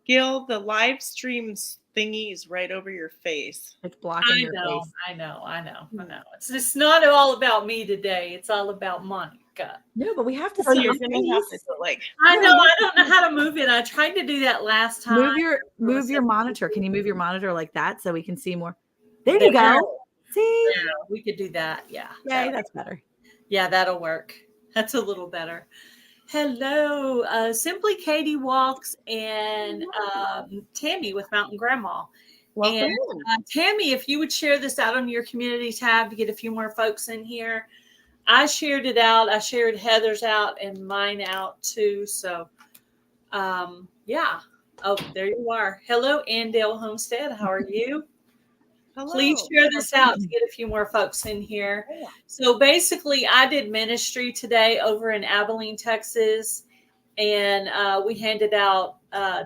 Gil, the live stream thingy is right over your face. It's blocking your face. I know. It's not all about me today. It's all about Monica. No, but we have to So see you're your gonna have to face. go like. I know. I don't know how to move it. I tried to do that last time. Move your monitor. Can you move your monitor like that so we can see more? There you go. See? Yeah, we could do that. Yeah. Yay, that's better. Yeah, that'll work. That's a little better. Hello, Simply Katie Walks and Tammy with Mountain Grandma. Welcome. And Tammy, if you would share this out on your community tab to get a few more folks in here. I shared it out. I shared Heather's out and mine out too. So, yeah. Oh, there you are. Hello, Andale Homestead. How are you? Hello. Please share this out to get a few more folks in here. Yeah. So basically, I did ministry today over in Abilene, Texas, and we handed out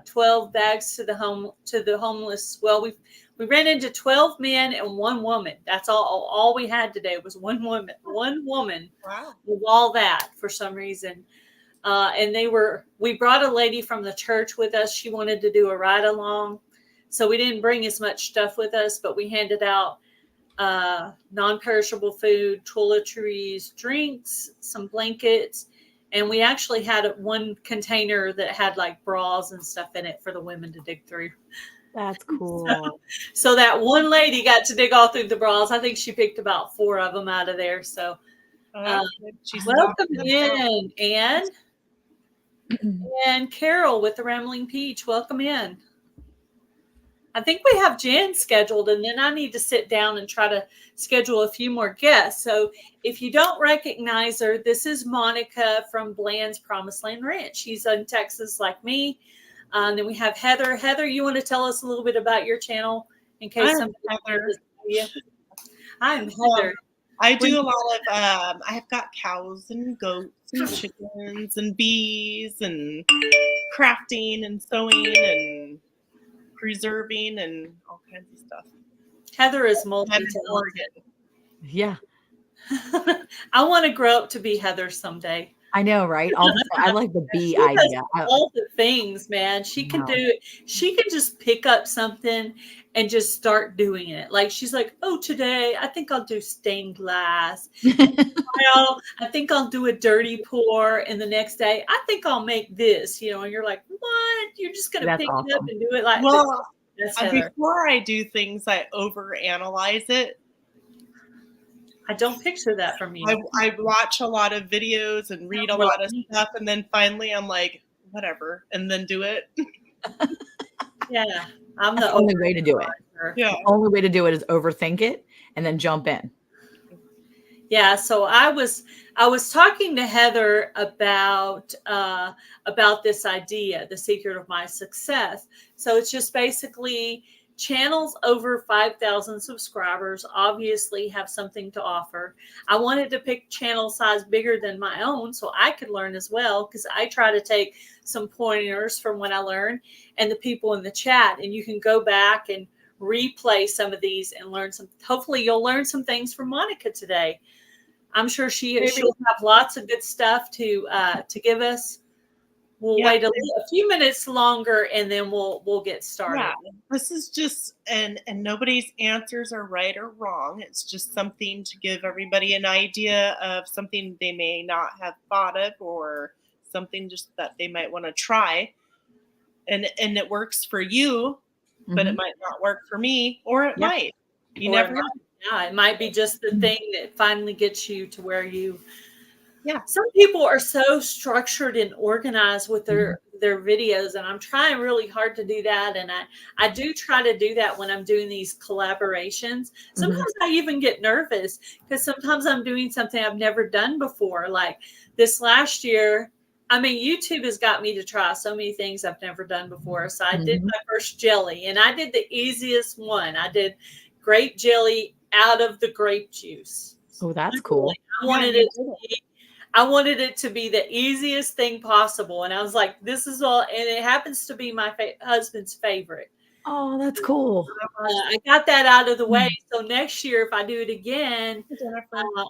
12 bags to the homeless. Well, we ran into 12 men and one woman. That's all we had today was one woman. Wow. With all that for some reason. And we brought a lady from the church with us. She wanted to do a ride along. So we didn't bring as much stuff with us, but we handed out non-perishable food, toiletries, drinks, some blankets. And we actually had one container that had like bras and stuff in it for the women to dig through. That's cool. So that one lady got to dig all through the bras. I think she picked about 4 of them out of there. So welcome in, and Carol with the Rambling Peach. Welcome in. I think we have Jen scheduled, and then I need to sit down and try to schedule a few more guests. So if you don't recognize her, this is Monica from Bland's Promised Land Ranch. She's in Texas like me. And then we have Heather. Heather, you want to tell us a little bit about your channel in case somebody knows you? I'm Heather. I do a lot of, I have got cows and goats and chickens and bees and crafting and sewing and preserving and all kinds of stuff. Heather is multi-talented. Yeah. I want to grow up to be Heather someday. I know, right? I like the bee idea. All the things, man. She can do it. She can just pick up something and just start doing it. Like she's like, oh, today I think I'll do stained glass. Well, I think I'll do a dirty pour. And the next day, I think I'll make this, and you're like, what? You're just going to pick it up and do it like this. Before I do things, I overanalyze it. I don't picture that from you. I watch a lot of videos and read a lot of stuff, and then finally I'm like, whatever, and then do it. Yeah, That's the only way to do it. Yeah, the only way to do it is overthink it and then jump in. Yeah, so I was talking to Heather about this idea, the secret of my success. So it's just basically channels over 5,000 subscribers obviously have something to offer. I wanted to pick channel size bigger than my own so I could learn as well, because I try to take some pointers from what I learned and the people in the chat, and you can go back and replay some of these and learn some. Hopefully you'll learn some things from Monica today. I'm sure she'll have lots of good stuff to give us. We'll wait a few minutes longer and then we'll get started. Yeah, this is just and nobody's answers are right or wrong. It's just something to give everybody an idea of something they may not have thought of, or something just that they might want to try. And it works for you, but it might not work for me, or it might. You never know. Yeah, it might be just the thing that finally gets you to where you. Yeah, some people are so structured and organized with their videos, and I'm trying really hard to do that. And I do try to do that when I'm doing these collaborations. Sometimes I even get nervous because sometimes I'm doing something I've never done before. Like this last year, I mean, YouTube has got me to try so many things I've never done before. So I did my first jelly, and I did the easiest one. I did grape jelly out of the grape juice. Oh, that's cool. I wanted it to be the easiest thing possible. And I was like, this is all. And it happens to be my husband's favorite. Oh, that's cool. I got that out of the way. So next year, if I do it again,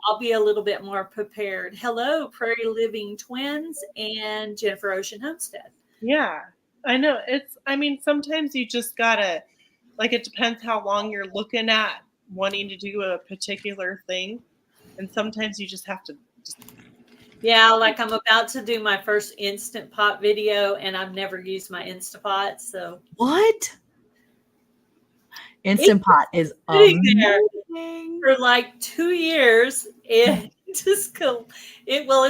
I'll be a little bit more prepared. Hello, Prairie Living Twins and Jennifer Ocean Homestead. Yeah. I know I mean, sometimes you just gotta, like, it depends how long you're looking at wanting to do a particular thing. And sometimes you just have to just, Yeah, like I'm about to do my first Instant Pot video, and I've never used my Instapot, so What? it's Instant Pot is sitting there amazing. for like 2 years, and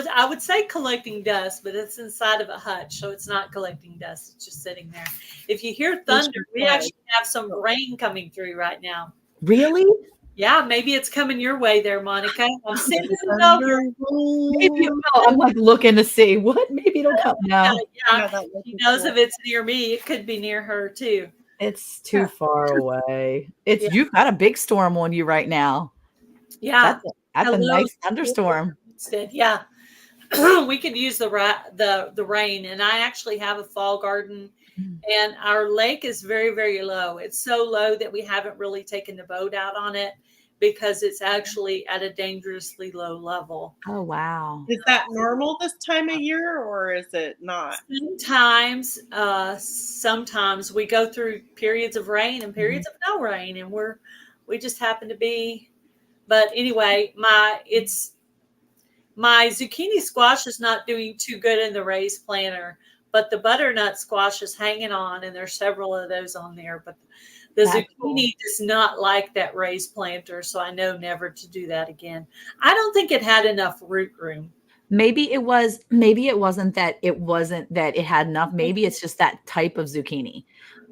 I would say collecting dust, but it's inside of a hutch, so it's not collecting dust. It's just sitting there. If you hear thunder, we actually have some rain coming through right now. Really? Yeah, maybe it's coming your way there, Monica. I'm sending it over. Maybe it will. I'm like looking to see what. Maybe it'll come now. Yeah, she knows if it's near me, it could be near her too. It's too far away. You've got a big storm on you right now. Yeah, that's a nice thunderstorm. Yeah, we could use the rain, and I actually have a fall garden, and our lake is very, very low. It's so low that we haven't really taken the boat out on it because it's actually at a dangerously low level. Oh, wow. Is that normal this time of year, or is it not? Sometimes we go through periods of rain and periods of no rain, and we just happen to be. But anyway, my zucchini squash is not doing too good in the raised planter, but the butternut squash is hanging on, and there's several of those on there. But the zucchini does not like that raised planter, so I know never to do that again. I don't think it had enough root room. Maybe it wasn't that it had enough. Maybe it's just that type of zucchini.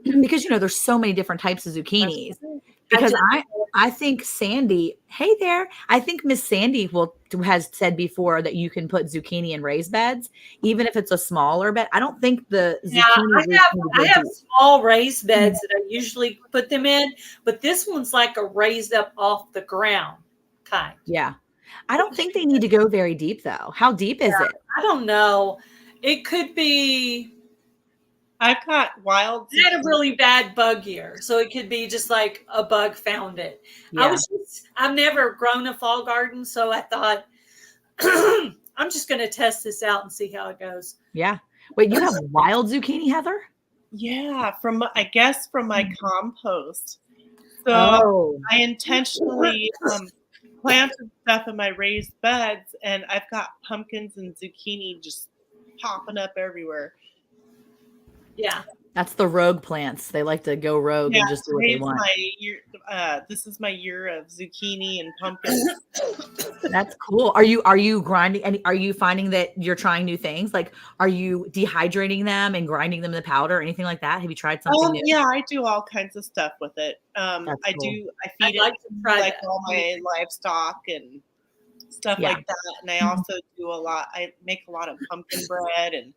Because there's so many different types of zucchinis. Because I think Sandy, hey there, I think Miss Sandy has said before that you can put zucchini in raised beds, even if it's a smaller bed. I don't think the zucchini. I have small raised beds that I usually put them in, but this one's like a raised up off the ground kind. Yeah. I don't think they need to go very deep though. How deep is it? I don't know. It could be. I've got wild. I had a really bad bug year, so it could be just like a bug found it. Yeah. I've never grown a fall garden, so I thought I'm just going to test this out and see how it goes. Yeah. Wait, you have wild zucchini, Heather? Yeah, from my compost. So I intentionally planted stuff in my raised beds, and I've got pumpkins and zucchini just popping up everywhere. Yeah. That's the rogue plants. They like to go rogue and just do what they want. This is my year of zucchini and pumpkins. That's cool. Are you grinding? And are you finding that you're trying new things? Like, are you dehydrating them and grinding them to powder or anything like that? Have you tried something new? Yeah, I do all kinds of stuff with it. I feed it like all my livestock and stuff like that. And I also do I make a lot of pumpkin bread and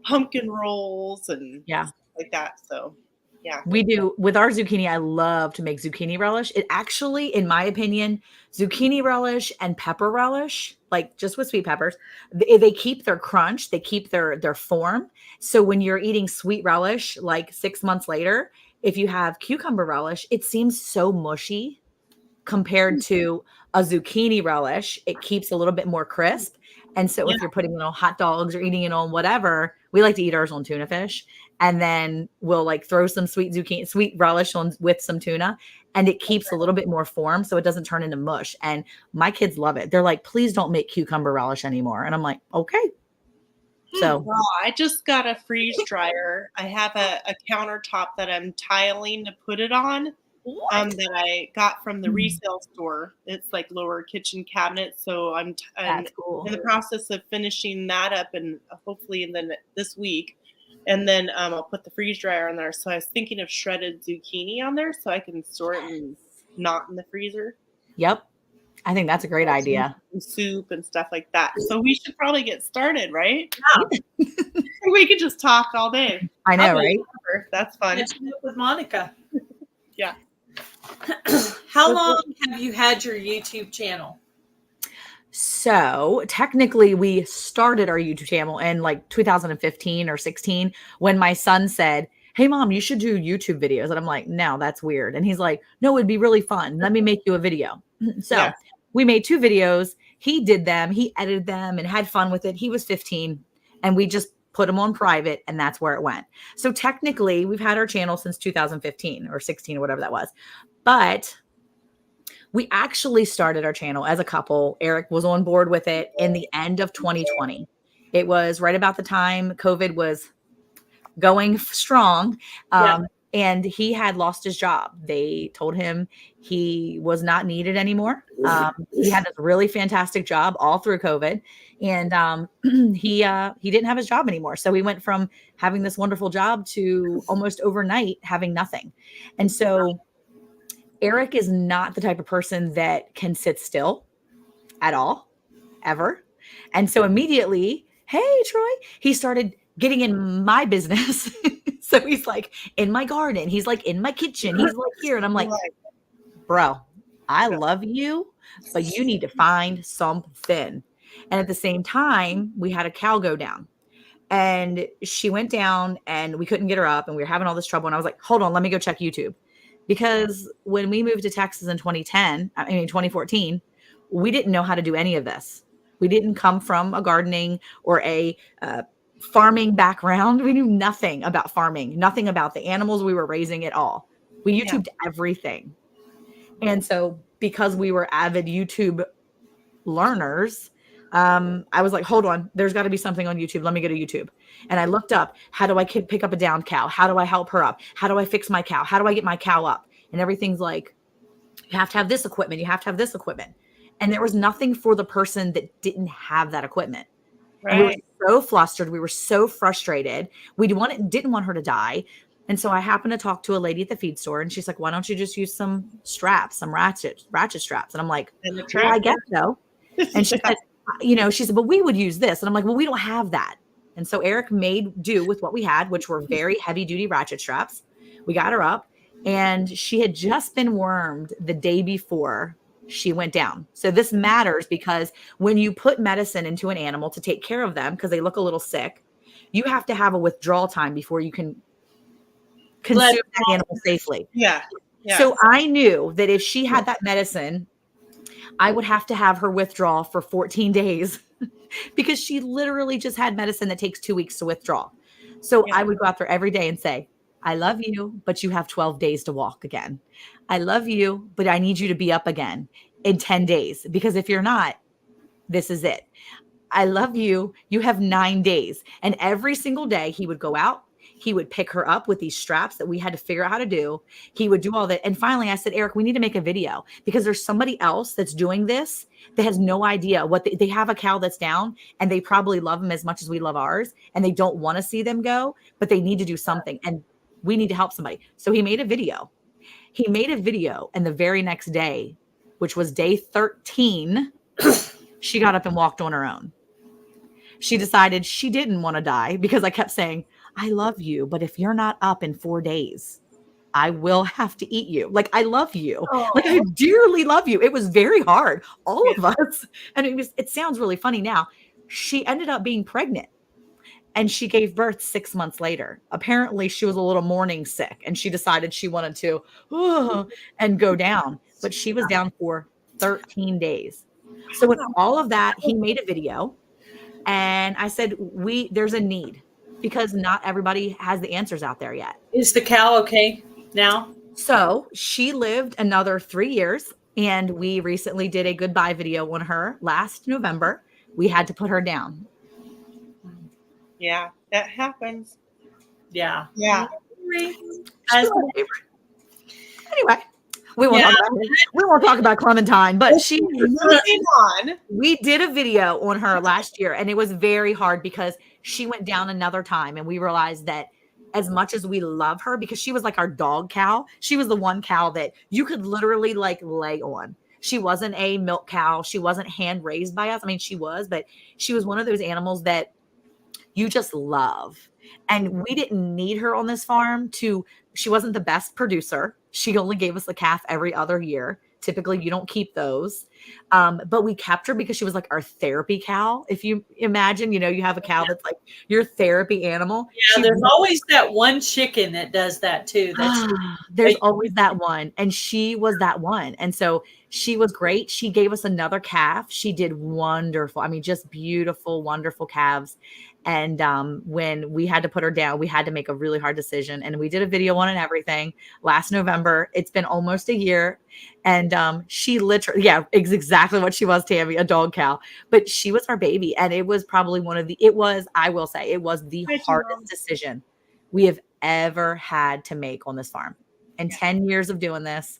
pumpkin rolls and stuff like that. So yeah, we do with our zucchini. I love to make zucchini relish. It actually, in my opinion, zucchini relish and pepper relish, like just with sweet peppers, they keep their crunch, they keep their form. So when you're eating sweet relish, like 6 months later, if you have cucumber relish, it seems so mushy compared to a zucchini relish. It keeps a little bit more crisp. And so if you're putting it on hot dogs or eating it on whatever, we like to eat ours on tuna fish. And then we'll like throw some sweet relish on with some tuna, and it keeps a little bit more form so it doesn't turn into mush. And my kids love it. They're like, please don't make cucumber relish anymore. And I'm like, okay. So I just got a freeze dryer. I have a countertop that I'm tiling to put it on. That I got from the resale store. It's like lower kitchen cabinets. So I'm in the process of finishing that up, and hopefully this week. And then I'll put the freeze dryer on there. So I was thinking of shredded zucchini on there so I can store it and not in the freezer. Yep. I think that's a great idea. Soup and stuff like that. So we should probably get started, right? Yeah. We could just talk all day. I know, right? That's fun. With Monica. Yeah. How long have you had your YouTube channel? So technically we started our YouTube channel in like 2015 or 16 when my son said, hey mom, you should do YouTube videos. And I'm like, no, that's weird. And he's like, no, it'd be really fun. Let me make you a video. So we made 2 videos. He did them. He edited them and had fun with it. He was 15 and we just put them on private, and that's where it went. So technically, we've had our channel since 2015 or 16 or whatever that was. But we actually started our channel as a couple. Eric was on board with it in the end of 2020. It was right about the time COVID was going strong. And he had lost his job. They told him he was not needed anymore. He had this really fantastic job all through COVID, and he didn't have his job anymore. So he went from having this wonderful job to almost overnight having nothing. And so Eric is not the type of person that can sit still at all, ever. And so immediately, hey, Troy, he started getting in my business. So he's like in my garden. He's like in my kitchen. He's like here. And I'm like, bro, I love you, but you need to find something. And at the same time, we had a cow go down. And she went down and we couldn't get her up and we were having all this trouble. And I was like, hold on, let me go check YouTube. Because when we moved to Texas in 2014, we didn't know how to do any of this. We didn't come from a gardening or a farming background. We knew nothing about farming, nothing about the animals we were raising at all. We YouTubed everything. And so because we were avid YouTube learners, I was like, hold on, there's got to be something on YouTube. Let me go to YouTube. And I looked up, how do I pick up a downed cow? How do I help her up? How do I fix my cow? How do I get my cow up? And everything's like, you have to have this equipment. You have to have this equipment. And there was nothing for the person that didn't have that equipment. Right. And we were so flustered. We were so frustrated. We didn't want her to die. And so I happened to talk to a lady at the feed store and she's like, why don't you just use some straps, some ratchet straps? And I'm like, well, I guess so. And she said, she said, but we would use this. And I'm like, well, we don't have that. And so Eric made do with what we had, which were very heavy duty ratchet straps. We got her up and she had just been wormed the day before she went down. So this matters because when you put medicine into an animal to take care of them, because they look a little sick, you have to have a withdrawal time before you can consume that animal safely. Yeah. So I knew that if she had that medicine, I would have to have her withdraw for 14 days because she literally just had medicine that takes 2 weeks to withdraw. So I would go out there every day and say, I love you, but you have 12 days to walk again. I love you, but I need you to be up again in 10 days because if you're not, this is it. I love you. You have 9 days. And every single day he would go out. He would pick her up with these straps that we had to figure out how to do. He would do all that. And finally I said, Eric, we need to make a video because there's somebody else that's doing this that has no idea what they have a cow that's down and they probably love them as much as we love ours. And they don't want to see them go, but they need to do something. And we need to help somebody. So he made a video. And the very next day, which was day 13, she got up and walked on her own. She decided she didn't want to die because I kept saying, I love you, but if you're not up in 4 days, I will have to eat you. Like, I love you. Oh. Like, I dearly love you. It was very hard. All of us. And it sounds really funny now. She ended up being pregnant and she gave birth 6 months later. Apparently she was a little morning sick and she decided she wanted to and go down, but she was down for 13 days. So with all of that, he made a video and I said, there's a need. Because not everybody has the answers out there yet. Is the cow okay now? So she lived another 3 years and we recently did a goodbye video on her last November. We had to put her down. Yeah, that happens. Yeah. Anyway, we won't talk about Clementine, but we did a video on her last year and it was very hard because she went down another time and we realized that as much as we love her, because she was like our dog cow, she was the one cow that you could literally like lay on. She wasn't a milk cow. She wasn't hand raised by us. I mean, she was, but she was one of those animals that you just love. And we didn't need her on this farm she wasn't the best producer. She only gave us a calf every other year. Typically you don't keep those. But we kept her because she was like our therapy cow. If you imagine, you have a cow that's like your therapy animal. Yeah, there's always that one chicken that does that too. There's always that one. And she was that one. And so she was great. She gave us another calf. She did wonderful. I mean, just beautiful, wonderful calves. And when we had to put her down, we had to make a really hard decision. And we did a video on it and everything last November. It's been almost a year. And she literally, yeah, it's exactly what she was, Tammy, a dog cow. But she was our baby. And it was probably I will say, it was the hardest decision we have ever had to make on this farm. In 10 years of doing this,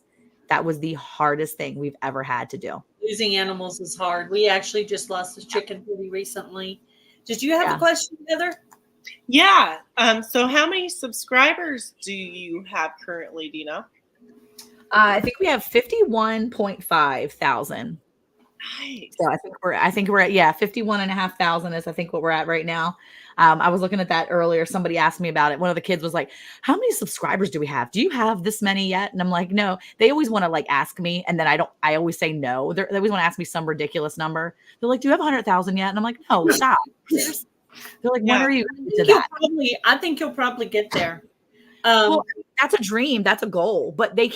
that was the hardest thing we've ever had to do. Losing animals is hard. We actually just lost a chicken pretty recently. Did you have a question, Heather? Yeah. So how many subscribers do you have currently, Dina? I think we have 51.5 thousand. Nice. So I think we're at 51,500 is I think what we're at right now. I was looking at that earlier. Somebody asked me about it. One of the kids was like, how many subscribers do we have? Do you have this many yet? And I'm like, no. They always want to like ask me. And then I always say no. They always want to ask me some ridiculous number. They're like, do you have 100,000 yet? And I'm like, no, stop. They're like, when are you to that? I think you'll probably get there. Well, that's a dream. That's a goal. But they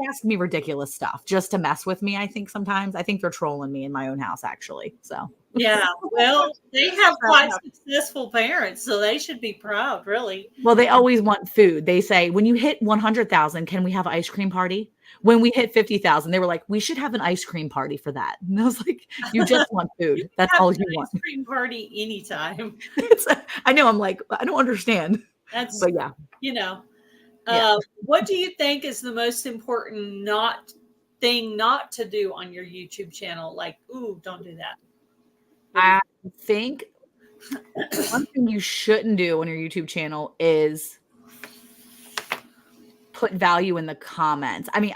ask me ridiculous stuff just to mess with me. I think sometimes they're trolling me in my own house, actually. So yeah, well, they have quite successful parents, so they should be proud, really. Well, they always want food. They say, when you hit 100,000, can we have an ice cream party? When we hit 50,000, they were like, we should have an ice cream party for that. And I was like, you just want food. That's all you want. Ice cream party anytime. I know. I'm like, I don't understand. But yeah. What do you think is the most important thing not to do on your YouTube channel? Like, ooh, don't do that. I think one thing you shouldn't do on your YouTube channel is put value in the comments. I mean,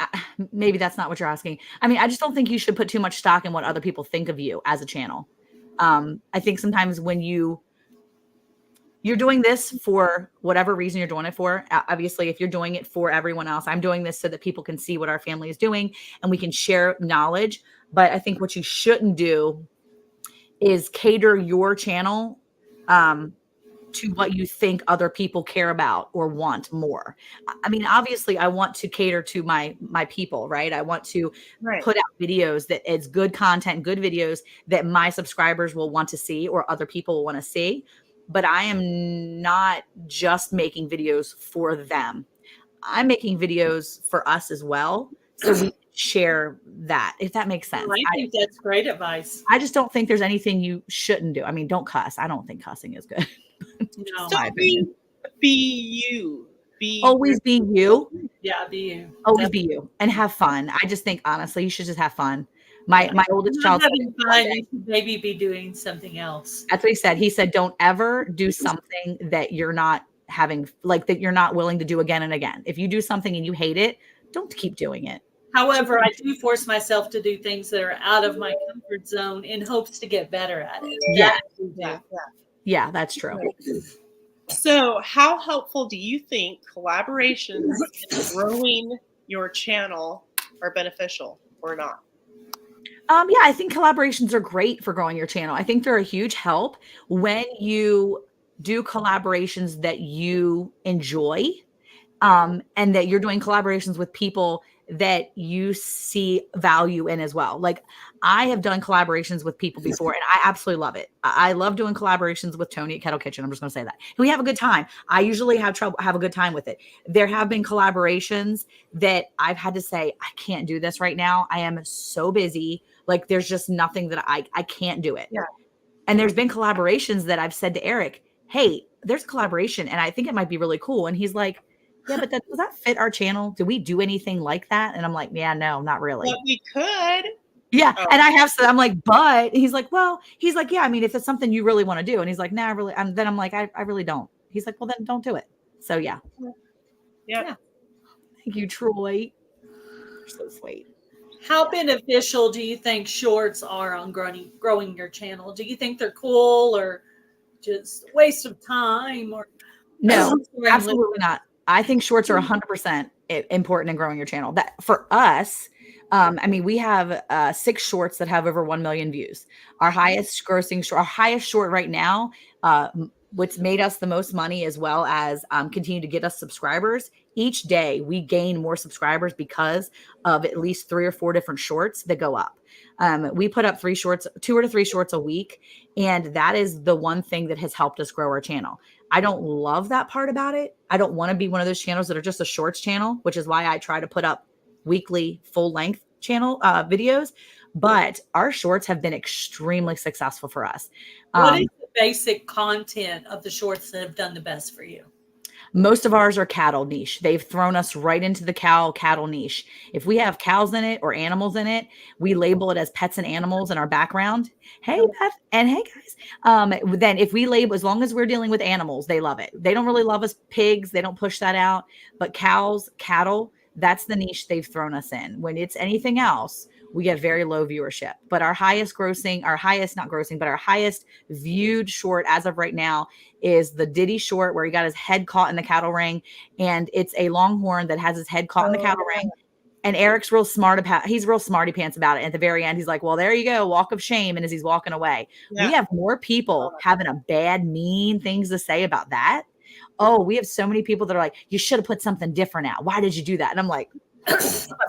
maybe that's not what you're asking. I mean, I just don't think you should put too much stock in what other people think of you as a channel. I think sometimes when you're doing this for whatever reason you're doing it for. Obviously, if you're doing it for everyone else, I'm doing this so that people can see what our family is doing and we can share knowledge. But I think what you shouldn't do is cater your channel to what you think other people care about or want more. I mean, obviously, I want to cater to my people, right? I want to put out videos that it's good content, good videos that my subscribers will want to see or other people will want to see. But I am not just making videos for them. I'm making videos for us as well. So we share that, if that makes sense. I think that's great advice. I just don't think there's anything you shouldn't do. I mean, don't cuss. I don't think cussing is good. No. So be you. Always be you. Yeah, be you. Always be you and have fun. I just think, honestly, you should just have fun. My oldest child having fun, you should maybe be doing something else. That's what he said. He said, don't ever do something that you're not having, like that you're not willing to do again and again. If you do something and you hate it, don't keep doing it. However, I do force myself to do things that are out of my comfort zone in hopes to get better at it. Yeah, that's true. So how helpful do you think collaborations in growing your channel are beneficial or not? Yeah, I think collaborations are great for growing your channel. I think they're a huge help when you do collaborations that you enjoy, and that you're doing collaborations with people that you see value in as well. Like I have done collaborations with people before and I absolutely love it. I love doing collaborations with Tony at Kettle Kitchen. I'm just going to say that. And we have a good time. I usually have a good time with it. There have been collaborations that I've had to say, I can't do this right now. I am so busy. Like there's just nothing that I can't do it. Yeah. And there's been collaborations that I've said to Eric, hey, there's a collaboration and I think it might be really cool. And he's like, yeah, but does that fit our channel? Do we do anything like that? And I'm like, yeah, no, not really. But we could. Yeah. Oh. And I have said, I'm like, but he's like, yeah, I mean, if it's something you really want to do. And he's like, nah, really. Then I'm like, I really don't. He's like, well, then don't do it. So yeah. Yeah. Thank you, Troy. You're so sweet. How beneficial do you think shorts are on growing your channel? Do you think they're cool or just a waste of time? Or no, absolutely not. I think shorts are 100% important in growing your channel. That for us, I mean, we have 6 shorts that have over 1 million views. Our highest short right now, what's made us the most money, as well as continue to get us subscribers. Each day we gain more subscribers because of at least 3 or 4 different shorts that go up. We put up 2 or 3 shorts a week. And that is the one thing that has helped us grow our channel. I don't love that part about it. I don't want to be one of those channels that are just a shorts channel, which is why I try to put up weekly full length channel videos. But our shorts have been extremely successful for us. What is the basic content of the shorts that have done the best for you? Most of ours are cattle niche. They've thrown us right into the cattle niche. If we have cows in it or animals in it, we label it as pets and animals in our background. Hey, Beth, and hey, guys. Then if we label, as long as we're dealing with animals, they love it. They don't really love us pigs. They don't push that out. But cows, cattle, that's the niche they've thrown us in. When it's anything else, we get very low viewership. But our highest viewed short as of right now is the Diddy short, where he got his head caught in the cattle ring. And it's a longhorn that has his head caught in the cattle ring. And Eric's real he's real smarty pants about it. At the very end, he's like, well, there you go. Walk of shame. And as he's walking away, we have more people having a bad, mean things to say about that. Oh, we have so many people that are like, you should have put something different out. Why did you do that? And I'm like,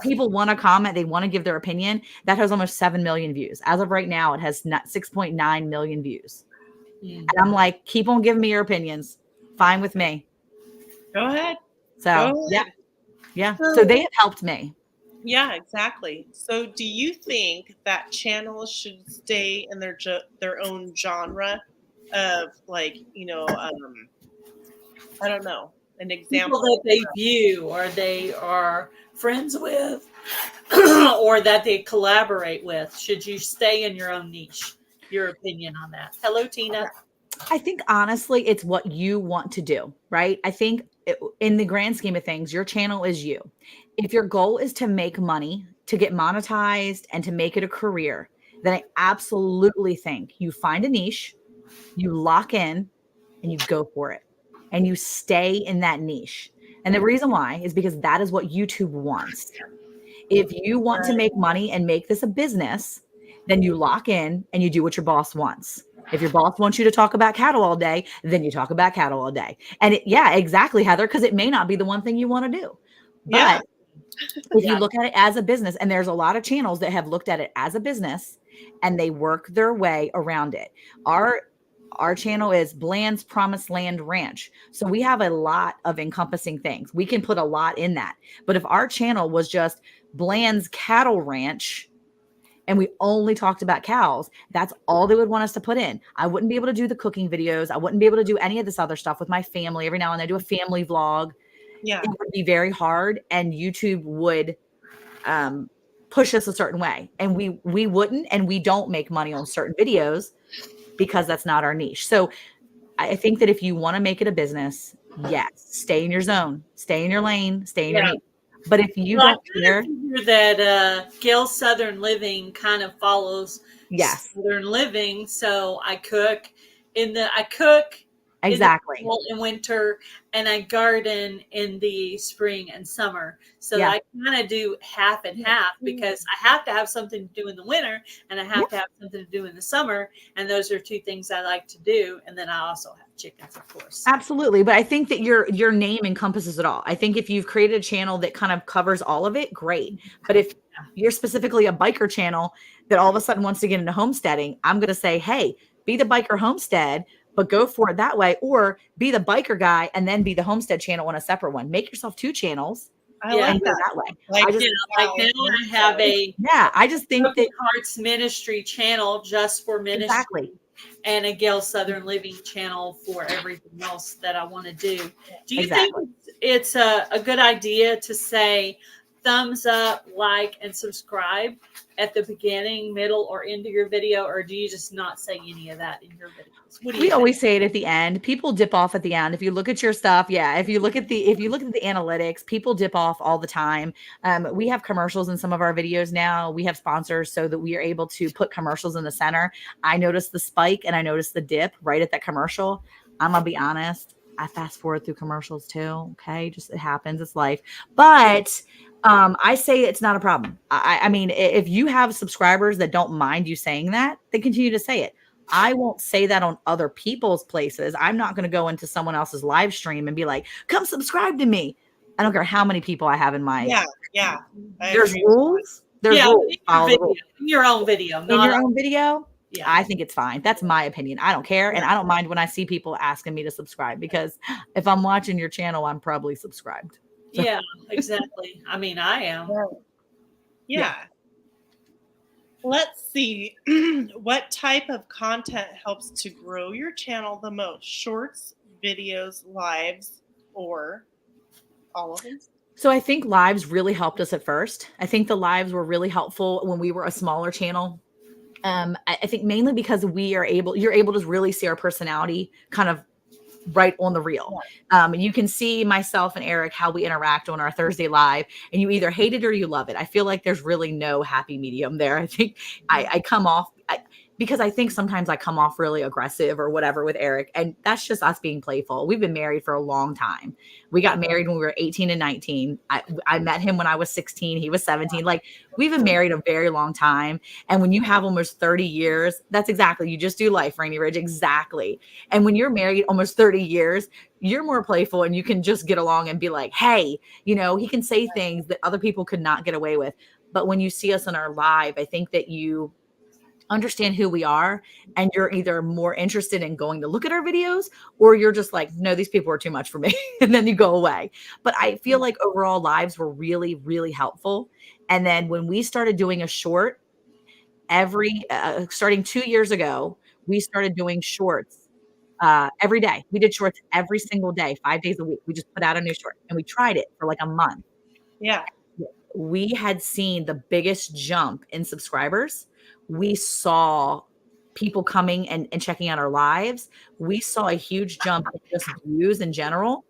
people want to comment. They want to give their opinion. That has almost 7 million views. As of right now, it has 6.9 million views. And I'm like, keep on giving me your opinions. Fine with me. Go ahead. So, yeah. So they have helped me. Yeah, exactly. So do you think that channels should stay in their own genre of, like, I don't know, an example people that they view or they are friends with or that they collaborate with? Should you stay in your own niche? Your opinion on that? Hello, Tina. I think honestly, it's what you want to do, right? I think in the grand scheme of things, your channel is you. If your goal is to make money, to get monetized, and to make it a career, then I absolutely think you find a niche, you lock in, and you go for it. And you stay in that niche. And the reason why is because that is what YouTube wants. If you want to make money and make this a business, then you lock in and you do what your boss wants. If your boss wants you to talk about cattle all day, then you talk about cattle all day. And exactly, Heather, because it may not be the one thing you want to do. But if you look at it as a business, and there's a lot of channels that have looked at it as a business and they work their way around it. Our channel is Bland's Promised Land Ranch. So we have a lot of encompassing things. We can put a lot in that. But if our channel was just Bland's Cattle Ranch and we only talked about cows, that's all they would want us to put in. I wouldn't be able to do the cooking videos. I wouldn't be able to do any of this other stuff with my family. Every now and then I do a family vlog. Yeah. It would be very hard, and YouTube would push us a certain way. And we wouldn't, and we don't make money on certain videos because that's not our niche. So I think that if you want to make it a business, yes, stay in your zone, stay in your lane, stay in your niche. But if you don't care, that Gail Southern Living kind of follows Southern Living. So I cook exactly in the fall and winter, and I garden in the spring and summer. So I kind of do half and half, because I have to have something to do in the winter and I have to have something to do in the summer. And those are two things I like to do. And then I also have chickens, of course. Absolutely. But I think that your name encompasses it all. I think if you've created a channel that kind of covers all of it, great. But if you're specifically a biker channel that all of a sudden wants to get into homesteading, I'm going to say, hey, be the biker homestead, but go for it that way, or be the biker guy and then be the homestead channel on a separate one. Make yourself two channels. I like that way. Like now I have I just think that Hearts Ministry channel just for ministry. Exactly. And a Gail Southern Living channel for everything else that I want to do. Do you think it's a good idea to say thumbs up, like, and subscribe at the beginning, middle, or end of your video, or do you just not say any of that in your videos? We always say it at the end. People dip off at the end. If you look at your stuff, if you look at the analytics, people dip off all the time. We have commercials in some of our videos now. We have sponsors so that we are able to put commercials in the center. I noticed the spike and I noticed the dip right at that commercial. I'm gonna be honest, I fast forward through commercials too. Okay, just it happens. It's life. But I say it's not a problem. I mean, if you have subscribers that don't mind you saying that, they continue to say it. I won't say that on other people's places. I'm not going to go into someone else's live stream and be like, come subscribe to me. I don't care how many people I have in my. Yeah, yeah. There's rules. There's rules. In Follow the rules. in your own video. In your own video. Yeah. I think it's fine. That's my opinion. I don't care. And I don't mind when I see people asking me to subscribe, because if I'm watching your channel, I'm probably subscribed. So. Yeah, exactly. I mean, I am. Yeah. Let's see. What type of content helps to grow your channel the most? Shorts, videos, lives, or all of them? So I think lives really helped us at first. I think the lives were really helpful when we were a smaller channel. I think mainly because you're able to really see our personality kind of right on the reel. And you can see myself and Eric, how we interact on our Thursday live, and you either hate it or you love it. I feel like there's really no happy medium there. I think I come off because I think sometimes I come off really aggressive or whatever with Eric, and that's just us being playful. We've been married for a long time. We got married when we were 18 and 19. I met him when I was 16. He was 17. Like, we've been married a very long time. And when you have almost 30 years, that's exactly, you just do life, Rainy Ridge. Exactly. And when you're married almost 30 years, you're more playful and you can just get along and be like, hey, he can say things that other people could not get away with. But when you see us on our live, I think that you understand who we are, and you're either more interested in going to look at our videos, or you're just like, no, these people are too much for me. And then you go away. But I feel like overall lives were really, really helpful. And then when we started doing a short starting 2 years ago, we started doing shorts every day. We did shorts every single day, 5 days a week. We just put out a new short, and we tried it for like a month. Yeah. We had seen the biggest jump in subscribers. We saw people coming and checking out our lives. We saw a huge jump in just views in general.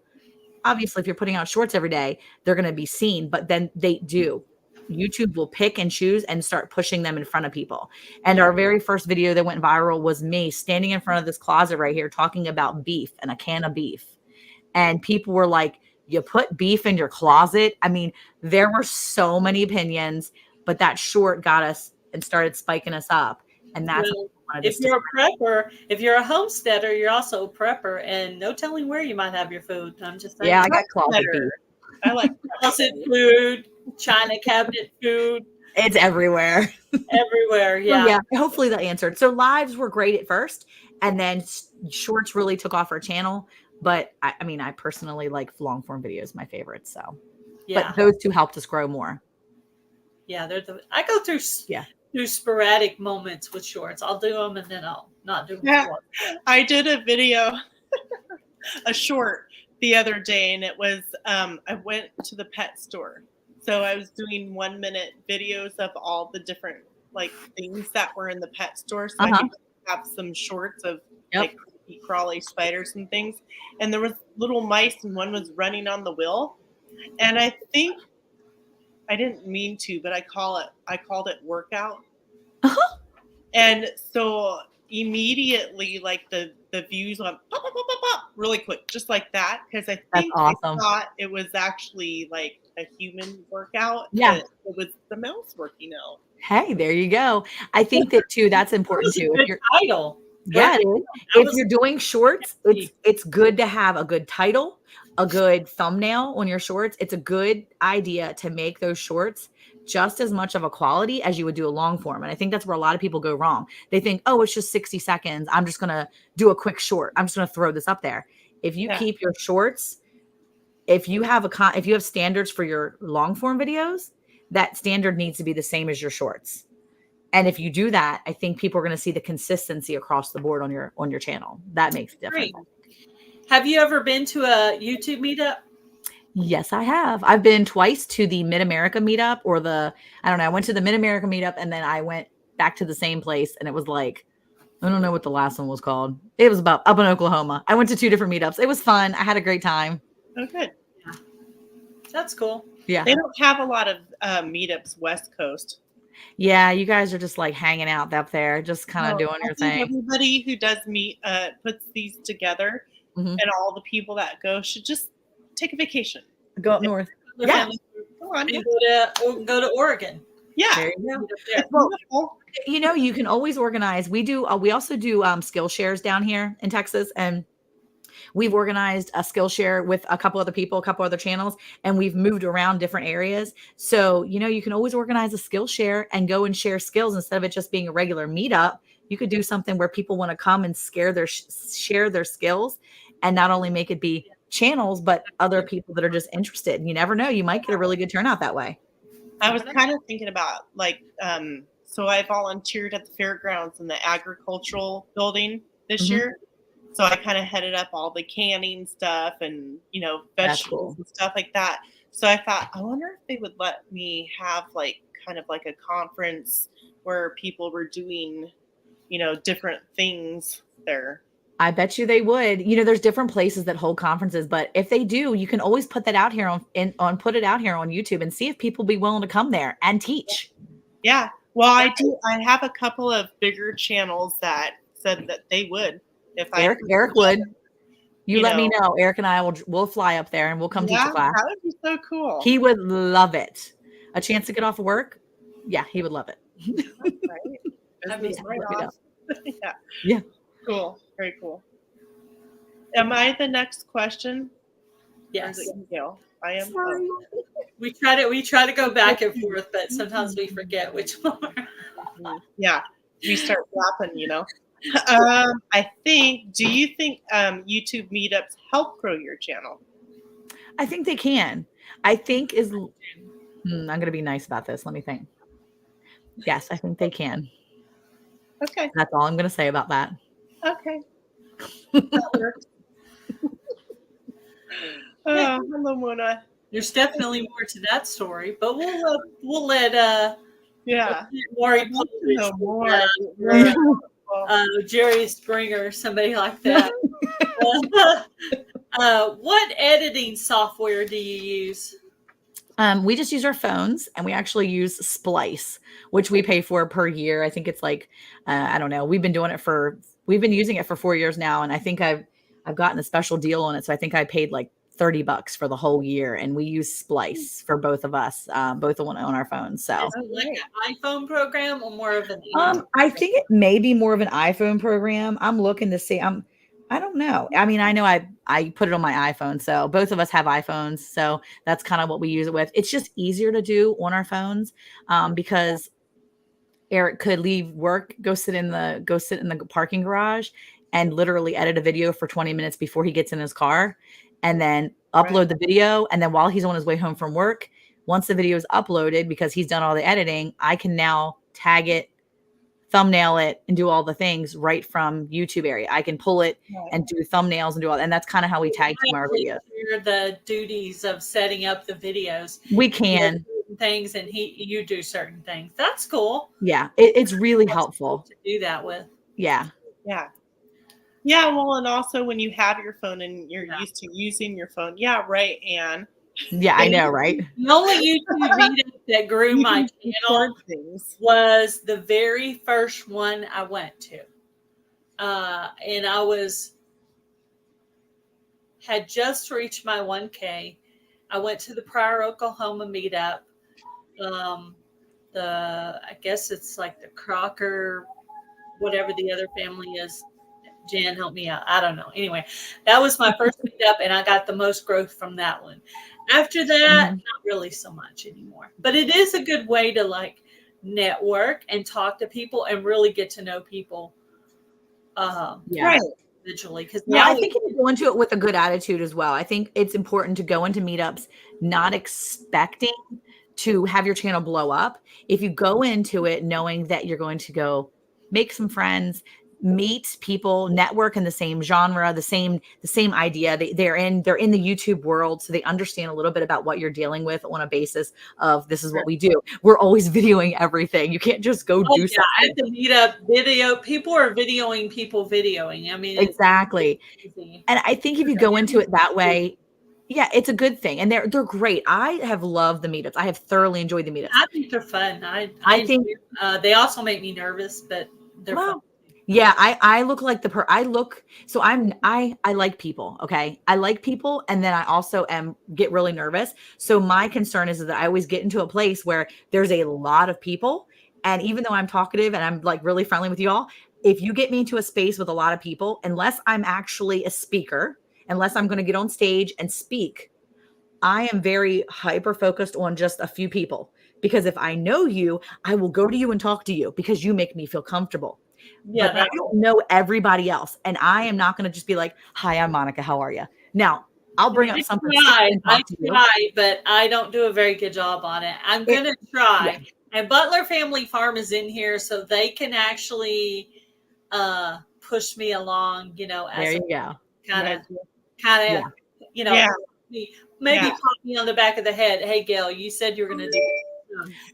Obviously, if you're putting out shorts every day, they're going to be seen, but then YouTube will pick and choose and start pushing them in front of people. And our very first video that went viral was me standing in front of this closet right here talking about beef and a can of beef. And people were like, you put beef in your closet? I mean, there were so many opinions, but that short got us and started spiking us up. And that's if you're a prepper, if you're a homesteader, you're also a prepper, and no telling where you might have your food. I'm just saying. Yeah, I got closet beef. I like closet food, china cabinet food. It's everywhere. Everywhere, yeah. Well, yeah, hopefully that answered. So lives were great at first, and then shorts really took off our channel. But I mean, I personally like long form videos, my favorite. So, yeah. But those two helped us grow more. Yeah, I go through sporadic moments with shorts. I'll do them and then I'll not do them. Yeah, I did a video, a short the other day, and it was I went to the pet store. So I was doing 1 minute videos of all the different like things that were in the pet store. So I could have some shorts of like crawly spiders and things. And there was little mice, and one was running on the wheel. And I think I didn't mean to, but I called it workout. And so immediately, like the views went pop, pop, pop, pop, pop, really quick, just like that. Because I think I thought it was actually like a human workout. Yeah, it was the mouse working out. Hey, there you go. I think that too. That's important too. If you're title. Yeah, if you're doing shorts, it's good to have a good title, a good thumbnail on your shorts. It's a good idea to make those shorts just as much of a quality as you would do a long form. And I think that's where a lot of people go wrong. They think, oh, it's just 60 seconds. I'm just going to do a quick short. I'm just going to throw this up there. If you keep your shorts, if you have standards for your long form videos, that standard needs to be the same as your shorts. And if you do that, I think people are going to see the consistency across the board on your channel. That makes a difference. Have you ever been to a YouTube meetup? Yes, I have. I've been twice to the Mid-America meetup, or I went to the Mid-America meetup, and then I went back to the same place, and it was like, I don't know what the last one was called. It was up in Oklahoma. I went to 2 different meetups. It was fun. I had a great time. Oh, good. Yeah. That's cool. Yeah. They don't have a lot of meetups West Coast. Yeah, you guys are just like hanging out up there, just kind of doing your thing. Everybody who does puts these together, and all the people that go should just take a vacation. Go up north. Yeah. Go on. And go to Oregon. Yeah. There you go. Meet up there. It's wonderful. You know, you can always organize. We also do Skillshares down here in Texas, and we've organized a Skillshare with a couple other people, a couple other channels, and we've moved around different areas. So, you know, you can always organize a Skillshare and go and share skills instead of it just being a regular meetup. You could do something where people want to come and share their skills, and not only make it be channels, but other people that are just interested. You never know, you might get a really good turnout that way. I was kind of thinking about like, so I volunteered at the fairgrounds in the agricultural building this year. So I kind of headed up all the canning stuff and, you know, vegetables and stuff like that. So I thought, I wonder if they would let me have like kind of like a conference where people were doing, you know, different things there. I bet you they would. You know, there's different places that hold conferences, but if they do, you can always put that out here on put it out here on YouTube and see if people be willing to come there and teach. Yeah. Well, I have a couple of bigger channels that said that they would. If Eric would. You let me know. know. Eric and I we'll fly up there and we'll come teach a class. That would be so cool. He would love it. A chance to get off of work. Yeah, he would love it. Right? That'd be Right off. Yeah. Yeah. Cool. Very cool. Am I the next question? Yes. I am. Sorry. We try to go back and forth, but sometimes we forget which one. Yeah. We start laughing, you know. Do you think YouTube meetups help grow your channel? I think they can. I'm going to be nice about this. Let me think. Yes, I think they can. Okay. That's all I'm going to say about that. Okay. That works. Hello, Mona. There's definitely more to that story, but we'll let Maury know more. Jerry Springer, somebody like that. What editing software do you use? We just use our phones, and we actually use Splice, which we pay for per year. I think it's like, I don't know. We've been using it for 4 years now. And I think I've gotten a special deal on it. So I think I paid like $30 for the whole year, and we use Splice for both of us, both on our phones. So is it like an iPhone program or more of an I think it may be more of an iPhone program. I'm looking to see. I don't know. I mean, I know I put it on my iPhone, so both of us have iPhones, so that's kind of what we use it with. It's just easier to do on our phones because Eric could leave work, go sit in the parking garage, and literally edit a video for 20 minutes before he gets in his car, and then upload the video. And then while he's on his way home from work, once the video is uploaded, because he's done all the editing, I can now tag it, thumbnail it, and do all the things right from YouTube area. I can pull it and do thumbnails and do all that. And that's kind of how we tag team our videos. The duties of setting up the videos. We can things, and you do certain things. That's cool. Yeah, it's really helpful to do that with. Yeah. Well, and also when you have your phone and you're used to using your phone. Yeah, right, Anne. Yeah, I know, right? The only YouTube meetup that grew my channel was the very first one I went to. And I had just reached my 1K. I went to the Pryor, Oklahoma meetup. I guess it's like the Crocker, whatever the other family is. Jan, help me out. I don't know. Anyway, that was my first meetup, and I got the most growth from that one. After that, not really so much anymore. But it is a good way to like network and talk to people and really get to know people. Individually, because I think if you go into it with a good attitude as well. I think it's important to go into meetups not expecting to have your channel blow up. If you go into it knowing that you're going to go make some friends, meet people, network in the same genre, the same idea. They're in the YouTube world, so they understand a little bit about what you're dealing with on a basis of this is what we do. We're always videoing everything. You can't just go do something. At the meetup video, people are videoing people videoing. I mean, exactly. And I think if you go into it that way, yeah, it's a good thing. And they're great. I have loved the meetups. I have thoroughly enjoyed the meetups. I think they're fun. I think they also make me nervous, but they're fun. Yeah, I look like so I like people, okay? I like people, and then I also get really nervous. So my concern is that I always get into a place where there's a lot of people, and even though I'm talkative and I'm like really friendly with you all, if you get me into a space with a lot of people, unless I'm actually a speaker, unless I'm going to get on stage and speak, I am very hyper focused on just a few people, because if I know you, I will go to you and talk to you because you make me feel comfortable. Yeah, But I don't know everybody else. And I am not going to just be like, hi, I'm Monica. How are you? Now, I'll bring up something and I talk to you. try, but I don't do a very good job on it. I'm going to try. Yeah. And Butler Family Farm is in here so they can actually push me along, you know, There as a you go. kind of, Yeah. you know, Yeah. maybe pop me on the back of the head. Hey, Gail, you said you were going to do this.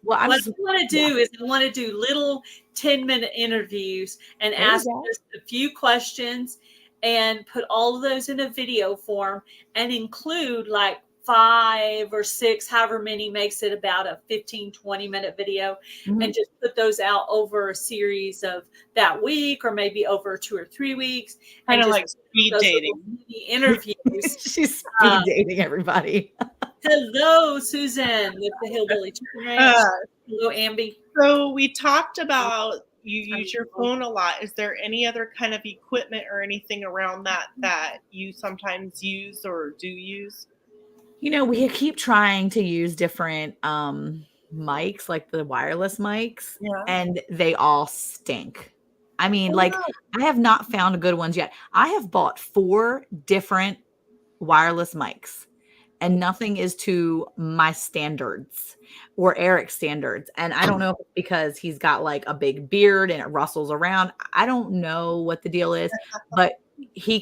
Well, What I want to do is I want to do little 10-minute interviews and ask just a few questions and put all of those in a video form and include like 5 or 6, however many makes it about a 15-20 minute video, and just put those out over a series of that week or maybe over 2 or 3 weeks. Kind and of just like speed dating. mini interviews. She's speed dating everybody. Hello, Susan with the Hillbilly Chicken Ranch. Hello, Amby. So we talked about you use your phone a lot. Is there any other kind of equipment or anything around that you sometimes use or do use? You know, we keep trying to use different mics, like the wireless mics, and they all stink. I mean, like, I have not found good ones yet. I have bought 4 different wireless mics, and nothing is to my standards or Eric's standards. And I don't know if it's because he's got like a big beard and it rustles around. I don't know what the deal is, but we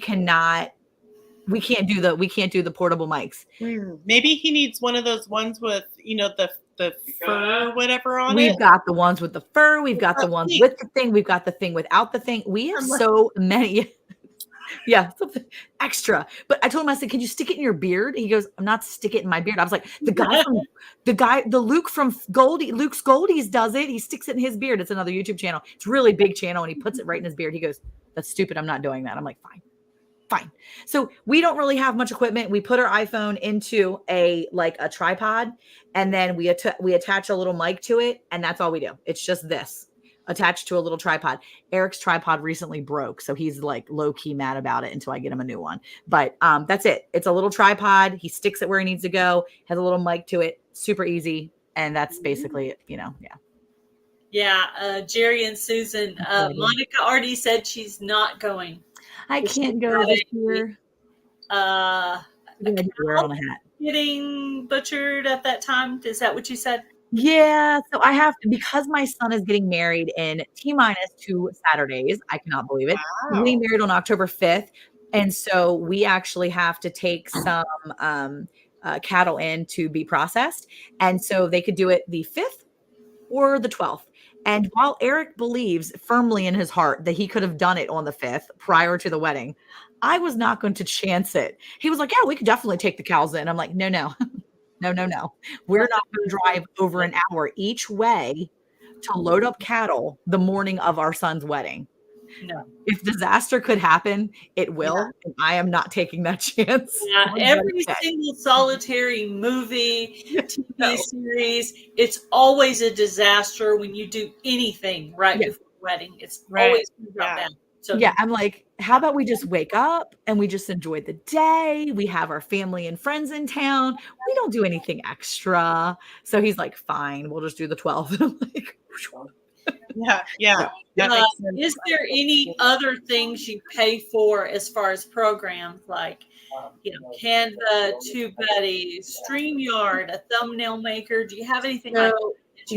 can't do the portable mics. Maybe he needs one of those ones with, you know, the fur or whatever on it. We've got the ones with the fur. We've got the ones with the thing. We've got the thing without the thing. We have so many. Yeah, something extra. But I told him, I said, "Can you stick it in your beard?" He goes, "I'm not sticking it in my beard." I was like, the Luke from Luke's Goldies does it. He sticks it in his beard. It's another YouTube channel. It's a really big channel, and he puts it right in his beard. He goes, "That's stupid. I'm not doing that." I'm like, fine. So we don't really have much equipment. We put our iPhone into a tripod, and then we attach a little mic to it, and that's all we do. It's just this attached to a little tripod. Eric's tripod recently broke, so he's like low key mad about it until I get him a new one. But that's it. It's a little tripod. He sticks it where he needs to go. Has a little mic to it. Super easy, and that's basically it. You know, Yeah, Jerry and Susan. Monica already said she's not going. I can't go this year. Wear on a hat. Getting butchered at that time. Is that what you said? Yeah, so I have to, because my son is getting married in T-2 Saturdays. I cannot believe it. Wow. He's getting married on October 5th. And so we actually have to take some cattle in to be processed. And so they could do it the 5th or the 12th. And while Eric believes firmly in his heart that he could have done it on the 5th prior to the wedding, I was not going to chance it. He was like, "Yeah, we could definitely take the cows in." I'm like, no. No. We're not going to drive over an hour each way to load up cattle the morning of our son's wedding. No. If disaster could happen, it will. Yeah. And I am not taking that chance. Yeah, every single solitary movie, TV series, it's always a disaster when you do anything before the wedding. It's always about that. So yeah, I'm like, how about we just wake up and we just enjoy the day? We have our family and friends in town. We don't do anything extra. So he's like, fine, we'll just do the 12th. I'm like, yeah. Is there any other things you pay for as far as programs like, Canva, TubeBuddy, StreamYard, a thumbnail maker? Do you have anything like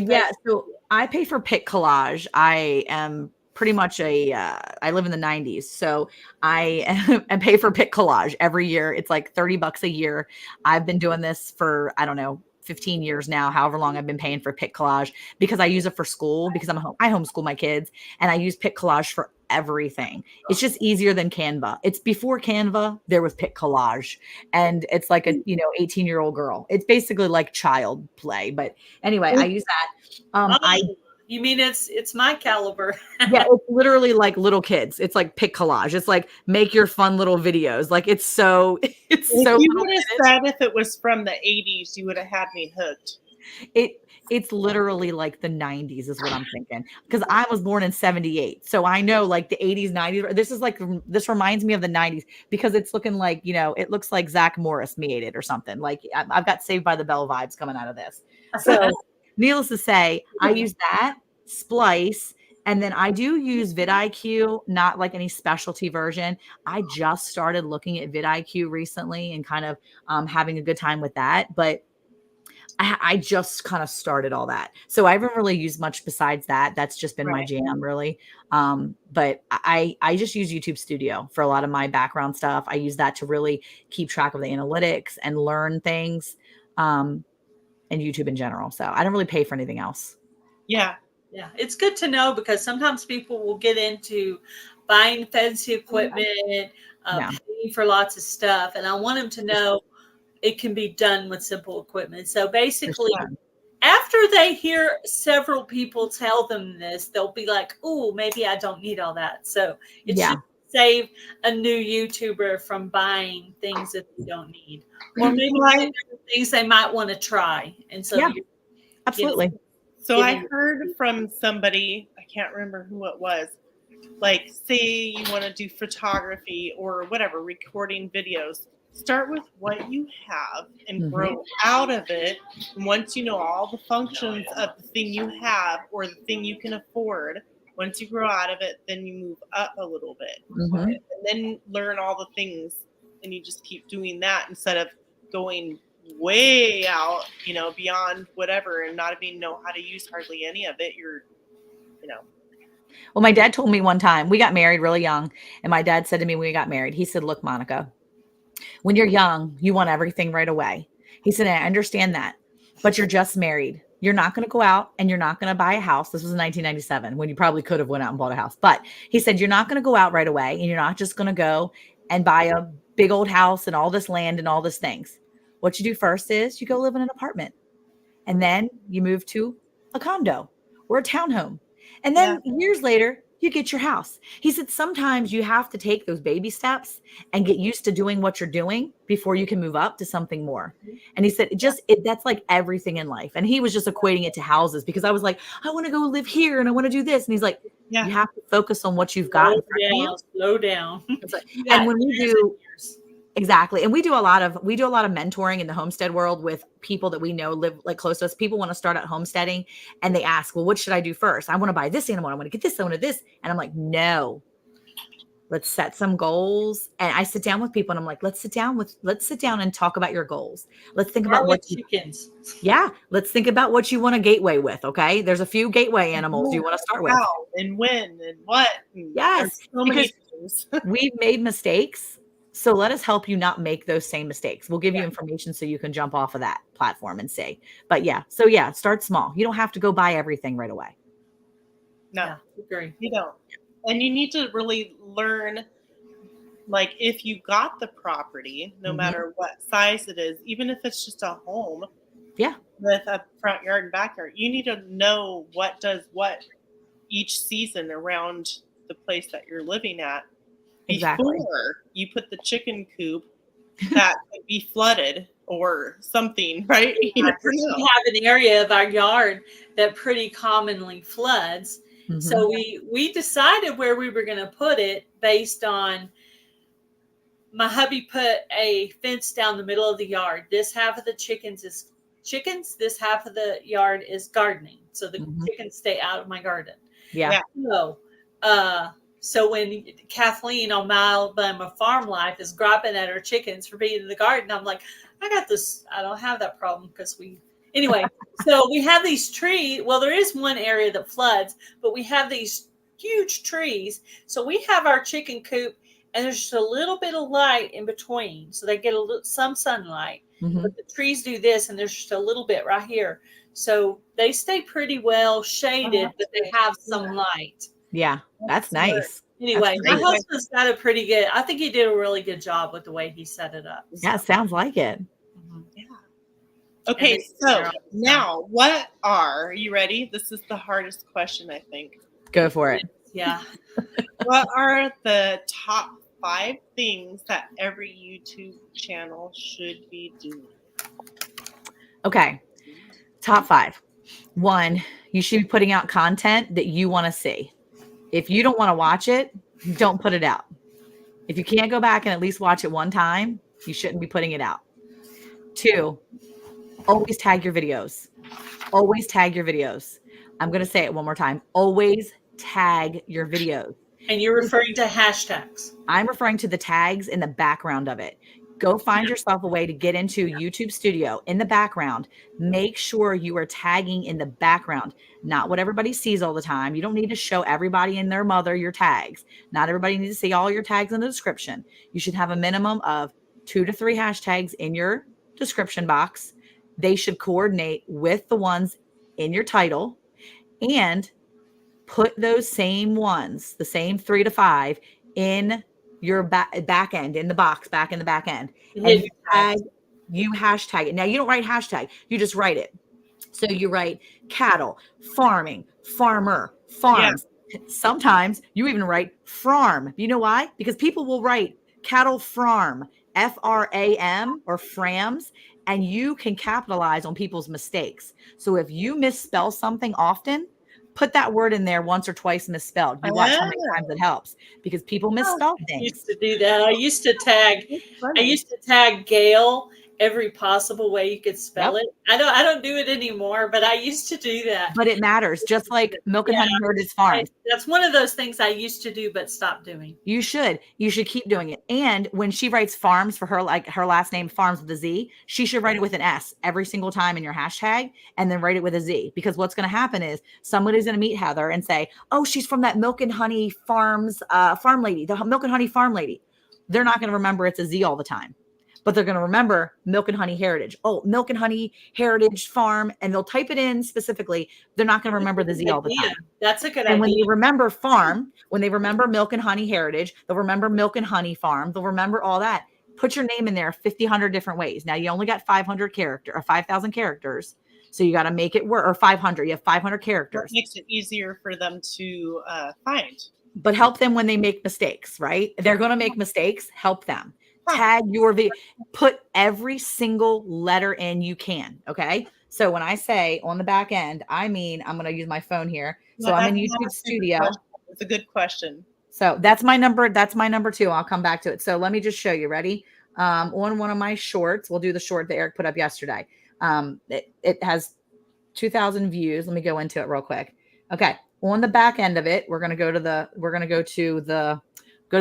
that? So I pay for Pic Collage. I am pretty much I live in the 90s. So I pay for Pic Collage every year. It's like $30 a year. I've been doing this for, I don't know, 15 years now, however long I've been paying for Pic Collage, because I use it for school, because I homeschool my kids, and I use Pic Collage for everything. It's just easier than Canva. It's before Canva, there was Pic Collage, and it's like a 18-year-old girl. It's basically like child play. But anyway, I use that. You mean it's my caliber? Yeah, it's literally like little kids. It's like pic collage. It's like make your fun little videos. Like it's so If so you little would have minutes. said if it was from the 80s, you would have had me hooked. It's literally like the 90s is what I'm thinking. Because I was born in 78. So I know like the 80s, 90s. This is like this reminds me of the 90s because it's looking like, it looks like Zach Morris made it or something. Like I've got Saved by the Bell vibes coming out of this. So needless to say, I use that, Splice, and then I do use vidIQ, not like any specialty version. I just started looking at vidIQ recently and kind of having a good time with that. But I just kind of started all that. So I haven't really used much besides that. That's just been my jam really. But I just use YouTube Studio for a lot of my background stuff. I use that to really keep track of the analytics and learn things, and YouTube in general. So I don't really pay for anything else. Yeah. Yeah. It's good to know because sometimes people will get into buying fancy equipment, paying for lots of stuff. And I want them to know it can be done with simple equipment. So basically, after they hear several people tell them this, they'll be like, "Oh, maybe I don't need all that." So it should save a new YouTuber from buying things that they don't need, or maybe things they might want to try. And so, absolutely. So I heard from somebody, I can't remember who it was, like say you want to do photography or whatever, recording videos. Start with what you have and grow out of it. And once you know all the functions of the thing you have or the thing you can afford, once you grow out of it, then you move up a little bit. And then learn all the things. And you just keep doing that instead of going way out, beyond whatever and not even know how to use hardly any of it. Well, my dad told me one time, we got married really young. And my dad said to me when we got married, he said, "Look, Monica, when you're young, you want everything right away." He said, "I understand that, but you're just married. You're not going to go out and you're not going to buy a house." This was in 1997 when you probably could have went out and bought a house. But he said, "You're not going to go out right away and you're not just going to go and buy a big old house and all this land and all these things. What you do first is you go live in an apartment and then you move to a condo or a townhome. And then years later, you get your house." He said, "Sometimes you have to take those baby steps and get used to doing what you're doing before you can move up to something more." And he said, that's like everything in life. And he was just equating it to houses because I was like, I want to go live here and I want to do this. And he's like, you have to focus on what you've got. Slow down. And when we do, exactly. And we do a lot of mentoring in the homestead world with people that we know live like close to us. People want to start out homesteading and they ask, "Well, what should I do first? I want to buy this animal. I want to get this. I want to this." And I'm like, "No, let's set some goals." And I sit down with people and I'm like, let's sit down and talk about your goals. Let's think about chickens. Let's think about what you want to gateway with. Okay. There's a few gateway animals you want to start with. How and when and what. And so because we've made mistakes. So let us help you not make those same mistakes. We'll give you information so you can jump off of that platform and see. But start small. You don't have to go buy everything right away. No, agree. You don't. And you need to really learn, like if you got the property, no matter what size it is, even if it's just a home with a front yard and backyard, you need to know what does what each season around the place that you're living at. Before you put the chicken coop that could be flooded or something, right? We have an area of our yard that pretty commonly floods. So we decided where we were going to put it based on my hubby put a fence down the middle of the yard. This half of the chickens is chickens. This half of the yard is gardening. So the chickens stay out of my garden. So when Kathleen on my Alabama farm life is griping at her chickens for being in the garden, I'm like, I got this. I don't have that problem because so we have these trees. Well, there is one area that floods, but we have these huge trees. So we have our chicken coop and there's just a little bit of light in between. So they get some sunlight, but the trees do this and there's just a little bit right here. So they stay pretty well shaded, but they have some light. Yeah, that's nice. Anyway, my husband's got a pretty good, I think he did a really good job with the way he set it up. Yeah, sounds like it. Okay, they're so all the time. now are you ready? This is the hardest question, I think. Go for it. Yeah. What are the top 5 things that every YouTube channel should be doing? Okay. Top 5. 1, you should be putting out content that you want to see. If you don't want to watch it, don't put it out. If you can't go back and at least watch it one time, you shouldn't be putting it out. 2, always tag your videos. Always tag your videos. I'm going to say it one more time. Always tag your videos. And you're referring to hashtags. I'm referring to the tags in the background of it. Go find yourself a way to get into YouTube Studio in the background. Make sure you are tagging in the background, not what everybody sees all the time. You don't need to show everybody and their mother your tags. Not everybody needs to see all your tags in the description. You should have a minimum of 2 to 3 hashtags in your description box. They should coordinate with the ones in your title, and put those same ones, the same 3 to 5, in your back end, in the box, back in the back end. And you hashtag it. Now, you don't write hashtag, you just write it. So you write cattle, farming, farmer, farms. Yeah. Sometimes you even write farm. You know why? Because people will write cattle farm, FRAM or frams, and you can capitalize on people's mistakes. So if you misspell something often, put that word in there once or twice misspelled. You watch how many times it helps, because people misspell things. I used to do that. I used to tag Gail every possible way you could spell it. I don't do it anymore, but I used to do that. But it matters, just like Milk and Honey Heritage Farms. That's one of those things I used to do but stopped doing. You should keep doing it. And when she writes farms for her, like her last name Farms with a Z, she should write it with an S every single time in your hashtag, and then write it with a Z. Because what's going to happen is somebody's going to meet Heather and say, oh, she's from that Milk and Honey Farms farm lady, the Milk and Honey farm lady. They're not going to remember it's a Z all the time, but they're going to remember Milk and Honey Heritage. Oh, Milk and Honey Heritage Farm. And they'll type it in specifically. They're not going to remember the Z all the time. That's a good idea. And when they remember farm, when they remember Milk and Honey Heritage, they'll remember Milk and Honey Farm. They'll remember all that. Put your name in there 100 different ways. Now you only got 500 characters or 5,000 characters. So you got to make it work, or 500. You have 500 characters. That makes it easier for them to find. But help them when they make mistakes, right? They're going to make mistakes. Help them. Tag your video. Put every single letter in you can. Okay. So when I say on the back end, I mean, I'm going to use my phone here. So I'm in YouTube Studio. It's a good question. So that's my number. That's my number 2. I'll come back to it. So let me just show you. Ready? On one of my shorts, we'll do the short that Eric put up yesterday. It has 2,000 views. Let me go into it real quick. Okay. On the back end of it, we're going to go to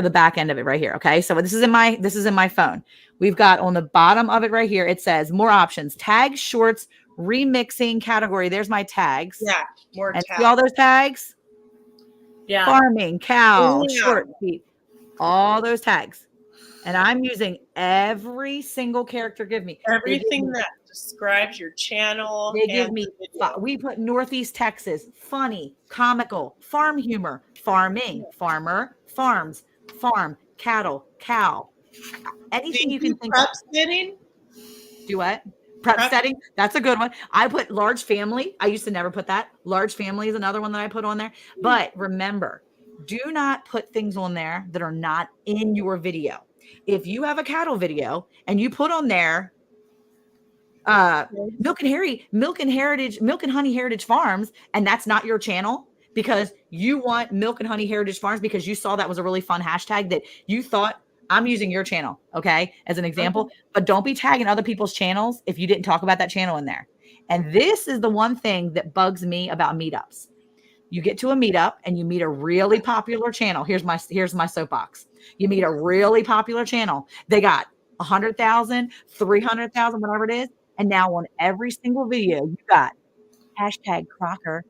the back end of it right here. Okay. So this is in my phone. We've got on the bottom of it right here, it says more options, tag, shorts, remixing, category. There's my tags. Yeah. More and tags. See all those tags? Yeah. Farming, cow, short feet, all those tags. And I'm using every single character give me. Everything that describes your channel. They give me, we put Northeast Texas, funny, comical, farm humor, farming, farmer, farms, farm, cattle, cow. Anything you can think of. Prep setting? Do what? Prep setting? That's a good one. I put large family. I used to never put that. Large family is another one that I put on there. But remember, do not put things on there that are not in your video. If you have a cattle video and you put on there Milk and Honey Heritage Farms, and that's not your channel because you want Milk and Honey Heritage Farms because you saw that was a really fun hashtag that you thought, I'm using your channel, okay, as an example. But don't be tagging other people's channels if you didn't talk about that channel in there. And this is the one thing that bugs me about meetups. You get to a meetup and you meet a really popular channel. Here's my soapbox. You meet a really popular channel. They got 100,000, 300,000, whatever it is. And now on every single video, you got hashtag Crocker,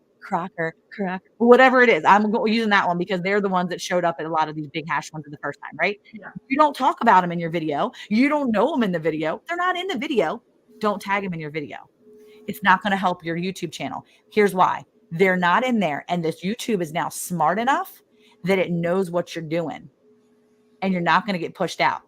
whatever it is. I'm using that one because they're the ones that showed up at a lot of these big hash ones for the first time, right? Yeah. You don't talk about them in your video. You don't know them in the video. They're not in the video. Don't tag them in your video. It's not going to help your YouTube channel. Here's why. They're not in there. And this YouTube is now smart enough that it knows what you're doing. And you're not going to get pushed out.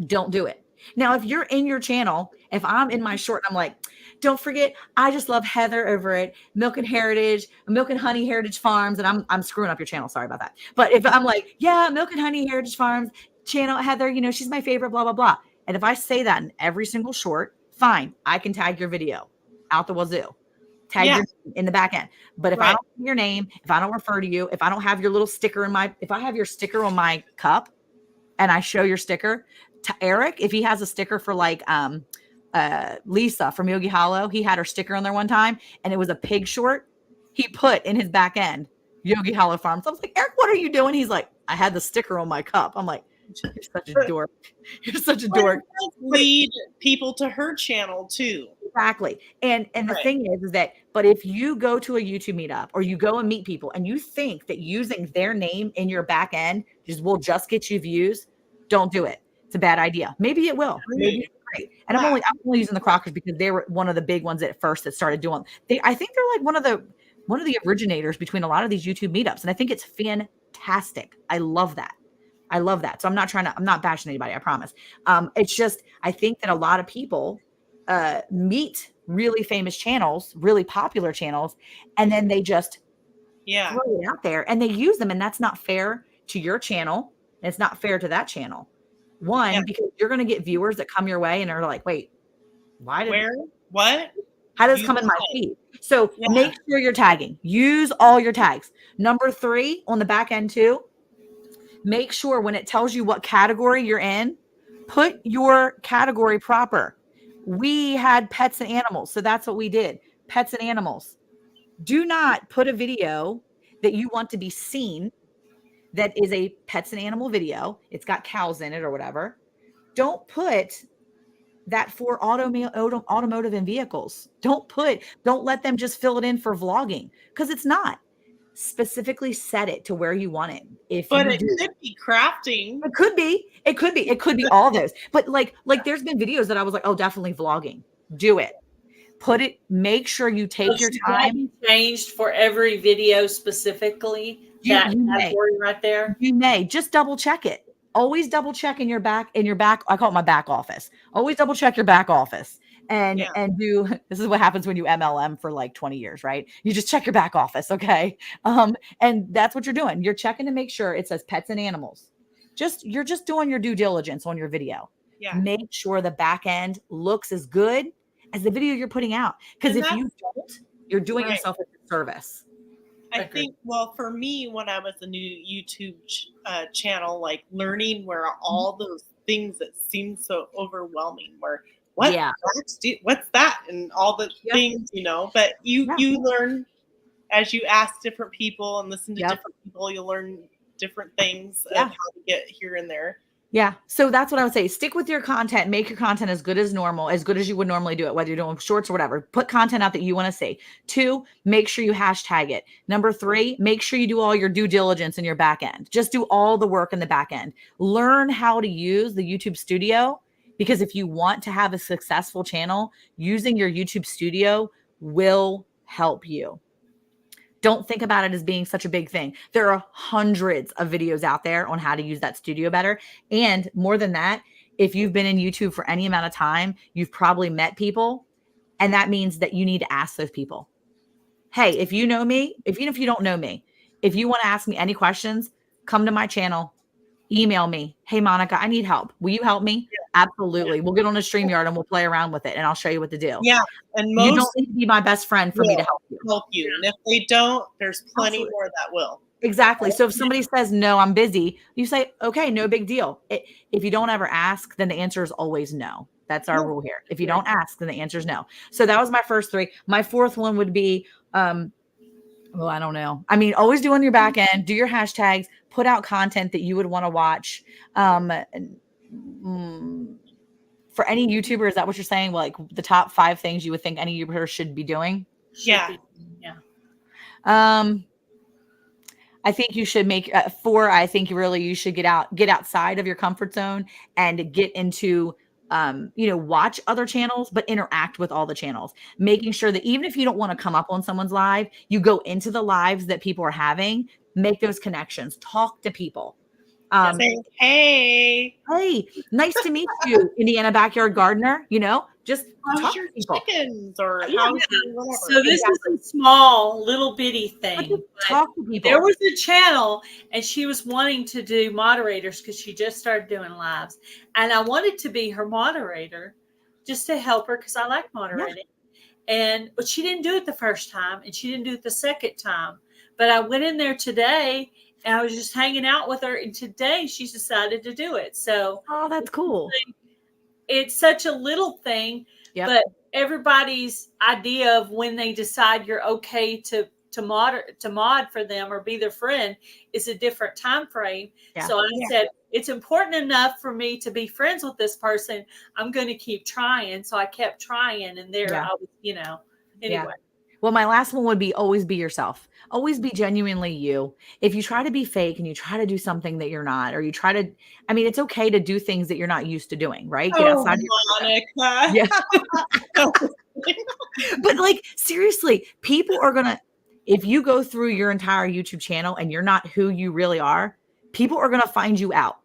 Don't do it. Now, if you're in your channel If I'm in my short and I'm like, don't forget, I just love Heather over at Milk and Honey Heritage Farms, and I'm screwing up your channel. Sorry about that. But if I'm like, yeah, Milk and Honey Heritage Farms channel, Heather, she's my favorite, blah, blah, blah. And if I say that in every single short, fine, I can tag your video out the wazoo. Tag your name in the back end. But if I don't have your name, if I don't refer to you, if I don't have your little sticker if I have your sticker on my cup and I show your sticker to Eric, if he has a sticker for like Lisa from Yogi Hollow, he had her sticker on there one time and it was a pig short. He put in his back end Yogi Hollow Farms. I was like, Eric, what are you doing? He's like, I had the sticker on my cup. I'm like, you're such a dork. You're such a dork. Lead people to her channel too. Exactly. And the thing is that, but if you go to a YouTube meetup or you go and meet people and you think that using their name in your back end will just get you views, don't do it. It's a bad idea. Maybe it will. Maybe it's great. And I'm only using the Crockers because they were one of the big ones at first that started doing. I think they're like one of the originators between a lot of these YouTube meetups, and I think it's fantastic. I love that. So I'm not bashing anybody, I promise. It's just, I think that a lot of people meet really famous channels, really popular channels, and then they just throw it out there and they use them. And that's not fair to your channel. And it's not fair to that channel. One, because you're going to get viewers that come your way and are like, wait, what? How does this come in my feed? So make sure you're tagging. Use all your tags. Number 3 on the back end too, make sure when it tells you what category you're in, put your category proper. We had pets and animals, so that's what we did. Pets and animals. Do not put a video that you want to be seen that is a pets and animal video. It's got cows in it or whatever. Don't put that for automotive and vehicles. Don't let them just fill it in for vlogging because it's not. Specifically set it to where you want it. But it could be crafting. It could be all those. But like there's been videos that I was like, oh, definitely vlogging. Do it. Make sure you take your time. Changed for every video specifically. That category right there. You may just double check it. Always double check in your back. I call it my back office. Always double check your back office. And this is what happens when you MLM for like 20 years, right? You just check your back office. Okay. And that's what you're doing. You're checking to make sure it says pets and animals. You're just doing your due diligence on your video. Yeah. Make sure the back end looks as good as the video you're putting out. Because if you don't, you're doing yourself a disservice. I think, well, for me, when I was a new YouTube channel, like learning where all those things that seem so overwhelming were, what's that? And all the things, but you learn as you ask different people and listen to different people, you'll learn different things of how to get here and there. Yeah. So that's what I would say. Stick with your content. Make your content as good as normal, as good as you would normally do it, whether you're doing shorts or whatever. Put content out that you want to see. 2, make sure you hashtag it. Number 3, make sure you do all your due diligence in your back end. Just do all the work in the back end. Learn how to use the YouTube Studio, because if you want to have a successful channel, using your YouTube Studio will help you. Don't think about it as being such a big thing. There are hundreds of videos out there on how to use that studio better. And more than that, if you've been in YouTube for any amount of time, you've probably met people. And that means that you need to ask those people, hey, if you know me, even if you don't know me, if you want to ask me any questions, come to my channel, email me. Hey, Monica, I need help. Will you help me? Yeah. Absolutely. We'll get on a StreamYard and we'll play around with it and I'll show you what to do. Yeah. And you don't need to be my best friend for me to help you. And if they don't, there's plenty more that will. Exactly. So if somebody says, no, I'm busy, you say, okay, no big deal. If you don't ever ask, then the answer is always no. That's our rule here. If you don't ask, then the answer is no. So that was my first 3. My 4th one would be, well, I don't know. I mean, always do on your back end, do your hashtags, put out content that you would want to watch. For any YouTuber, is that what you're saying? Like the top 5 things you would think any YouTuber should be doing? Yeah. I think you should make 4. I think you should get outside of your comfort zone and get into, watch other channels, but interact with all the channels, making sure that even if you don't want to come up on someone's live, you go into the lives that people are having, make those connections, talk to people. Say, hey, nice to meet you, Indiana Backyard Gardener. Just how's talk your to people. chickens or Yeah, how's your whatever. So this is a small little bitty But thing. just But talk to people. there was a channel and she was wanting to do moderators because she just started doing lives. And I wanted to be her moderator just to help her because I like moderating. But she didn't do it the first time and she didn't do it the second time. But I went in there today and I was just hanging out with her. And today she's decided to do it. So Oh, that's cool. it's such a little thing, Yep. but everybody's idea of when they decide you're okay to mod for them or be their friend is a different time frame. Yeah. So I said it's important enough for me to be friends with this person. I'm going to keep trying. So I kept trying, and there I was, anyway. Well, my last one would be always be yourself. Always be genuinely you. If you try to be fake and you try to do something that you're not, or you try to, I mean, it's okay to do things that you're not used to doing, right? Get outside your Monica. Yeah. But like, seriously, people are going to, if you go through your entire YouTube channel and you're not who you really are, people are going to find you out.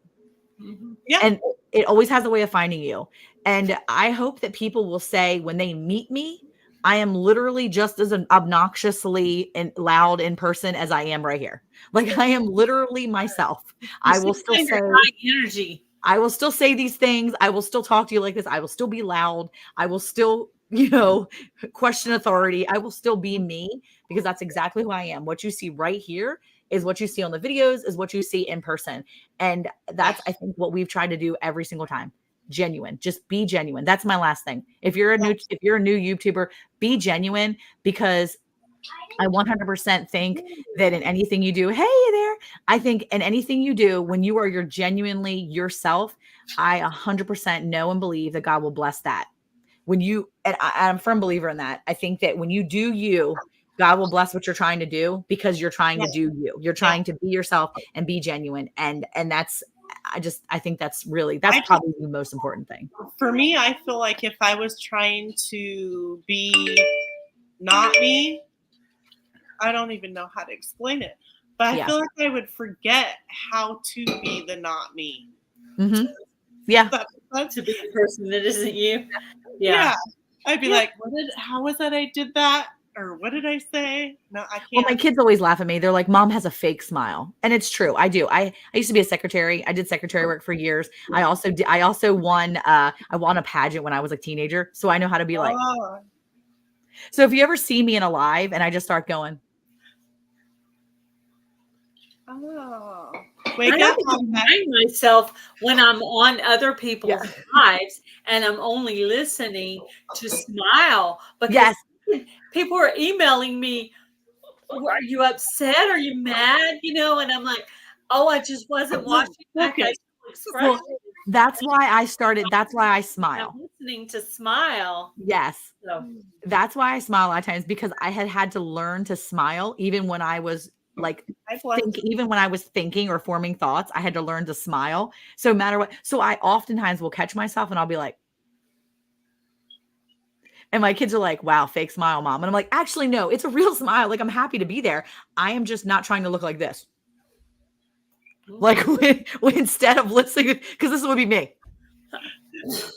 Yeah. And it always has a way of finding you. And I hope that people will say when they meet me, I am literally just as obnoxiously and loud in person as I am right here. Like I am literally myself. I will still say high energy. I will still say these things. I will still talk to you like this. I will still be loud. I will still, question authority. I will still be me because that's exactly who I am. What you see right here is what you see on the videos, is what you see in person. And that's, I think, what we've tried to do every single time. Genuine. Just be genuine. That's my last thing. If you're a new YouTuber, be genuine, because I 100% think that in anything you do, hey there, I think in anything you do, when you are your genuinely yourself, I 100% know and believe that God will bless that. And I'm a firm believer in that. I think that when you do you, God will bless what you're trying to do because you're trying to do you. You're trying to be yourself and be genuine. And that's, I think that's probably the most important thing. For me, I feel like if I was trying to be not me, I don't even know how to explain it, but I feel like I would forget how to be the not me. Mm-hmm. Yeah. To be the person that isn't you. Yeah. I'd be like, how was that I did that? Or what did I say? No, I can't. Well, my kids always laugh at me. They're like, Mom has a fake smile. And it's true. I do. I used to be a secretary. I did secretary work for years. I also won a pageant when I was a teenager. So I know how to be like. So if you ever see me in a live and I just start going. Wake up, remind myself when I'm on other people's lives and I'm only listening to smile, because people are emailing me, are you upset? Are you mad? And I'm like, oh, I just wasn't watching my facial expression. That's why I started. That's why I smile. I'm listening to smile. Yes. So. That's why I smile a lot of times, because I had to learn to smile even when I was even when I was thinking or forming thoughts. I had to learn to smile. So no matter what. So I oftentimes will catch myself and I'll be like, and my kids are like, wow, fake smile, Mom. And I'm like, actually, no, it's a real smile. Like, I'm happy to be there. I am just not trying to look like this. Like when instead of listening, because this would be me.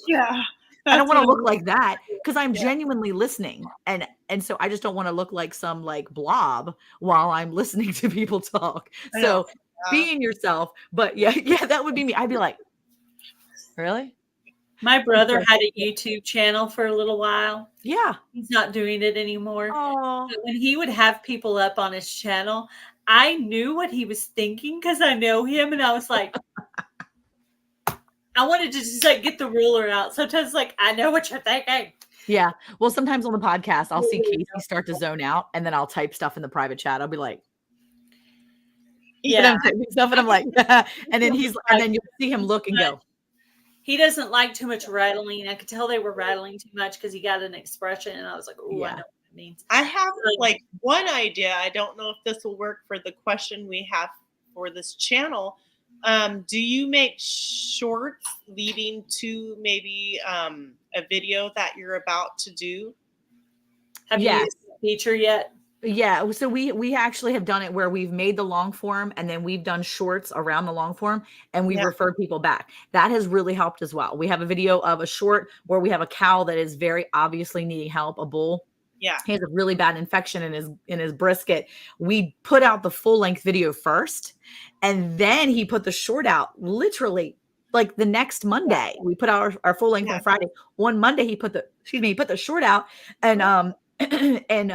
Yeah. I don't want to look like that because I'm genuinely listening. And so I just don't want to look like some like blob while I'm listening to people talk. So being yourself, but yeah, that would be me. I'd be like, really? My brother had a YouTube channel for a little while. Yeah. He's not doing it anymore. Oh. But when he would have people up on his channel, I knew what he was thinking because I know him. And I was like, I wanted to just like get the ruler out. Sometimes like, I know what you're thinking. Yeah. Well, sometimes on the podcast, I'll see Casey start to zone out and then I'll type stuff in the private chat. I'll be like, I'm typing stuff and I'm like, and then and then you'll see him look and go. He doesn't like too much rattling. I could tell they were rattling too much because he got an expression, and I was like, "Oh, I know what it means." I have like one idea. I don't know if this will work for the question we have for this channel. Do you make shorts leading to maybe a video that you're about to do? Have you used the feature yet? Yeah, so we actually have done it where we've made the long form and then we've done shorts around the long form and we've Yeah. referred people back. That has really helped as well. We have a video of a short where we have a cow that is very obviously needing help, a bull. Yeah. He has a really bad infection in his brisket. We put out the full length video first, and then he put the short out literally like the next Monday. We put out our full length Yeah. on Friday. One Monday he put the short out, and and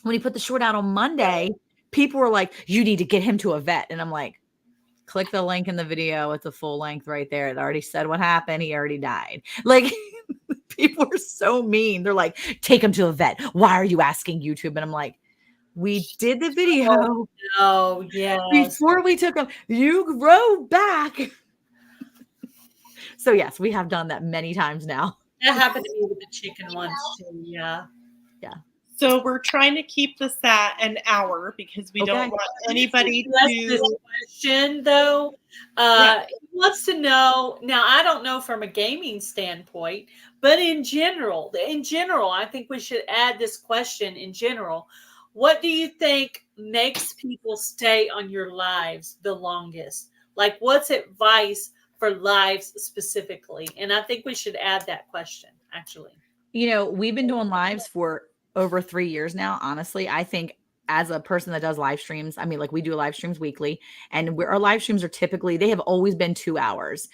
when he put the short out on Monday, people were like, "You need to get him to a vet," and I'm like, click the link in the video. It's a full length right there. It already said what happened. He already died. Like people are so mean. They're like, take him to a vet. Why are you asking YouTube? And I'm like, we did the video Oh, yes. before we took him. You wrote back. So yes, we have done that many times now. That happened to me with the chicken once too. Yeah. So we're trying to keep this at an hour because we don't want anybody This to. question though. He wants to know. Now, I don't know from a gaming standpoint, but in general, I think we should add this question in general. What do you think makes people stay on your lives the longest? Like, what's advice for lives specifically? And I think we should add that question, actually. You know, we've been doing lives for over 3 years now. Honestly, I think as a person that does live streams, I mean, like we do live streams weekly, and our live streams are typically, they have always been 2 hours.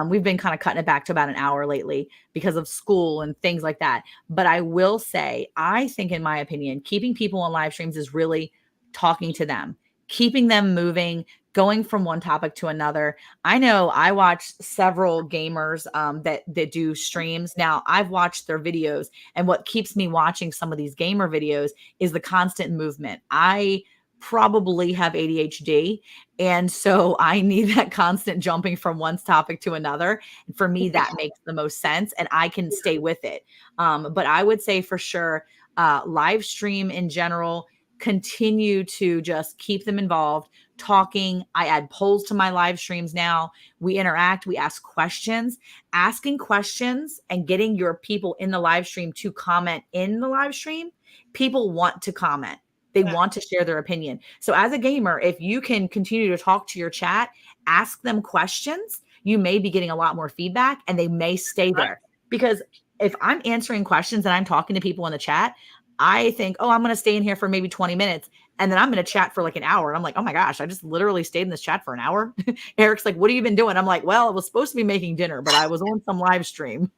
We've been kind of cutting it back to about an hour lately because of school and things like that. But I will say, I think, in my opinion, keeping people on live streams is really talking to them, keeping them moving, going from one topic to another. I know I watch several gamers that do streams. Now, I've watched their videos, and what keeps me watching some of these gamer videos is the constant movement. I probably have ADHD, and so I need that constant jumping from one topic to another. And for me, that makes the most sense, and I can stay with it. But I would say for sure, live stream in general, continue to just keep them involved, talking. I add polls to my live streams now. We interact, we ask questions. Asking questions and getting your people in the live stream to comment in the live stream. People want to comment. They want to share their opinion. So as a gamer, if you can continue to talk to your chat, ask them questions, you may be getting a lot more feedback and they may stay there. Because if I'm answering questions and I'm talking to people in the chat, I think, oh, I'm going to stay in here for maybe 20 minutes. And then I'm going to chat for like an hour. And I'm like, oh my gosh, I just literally stayed in this chat for an hour. Eric's like, what have you been doing? I'm like, well, I was supposed to be making dinner, but I was on some live stream.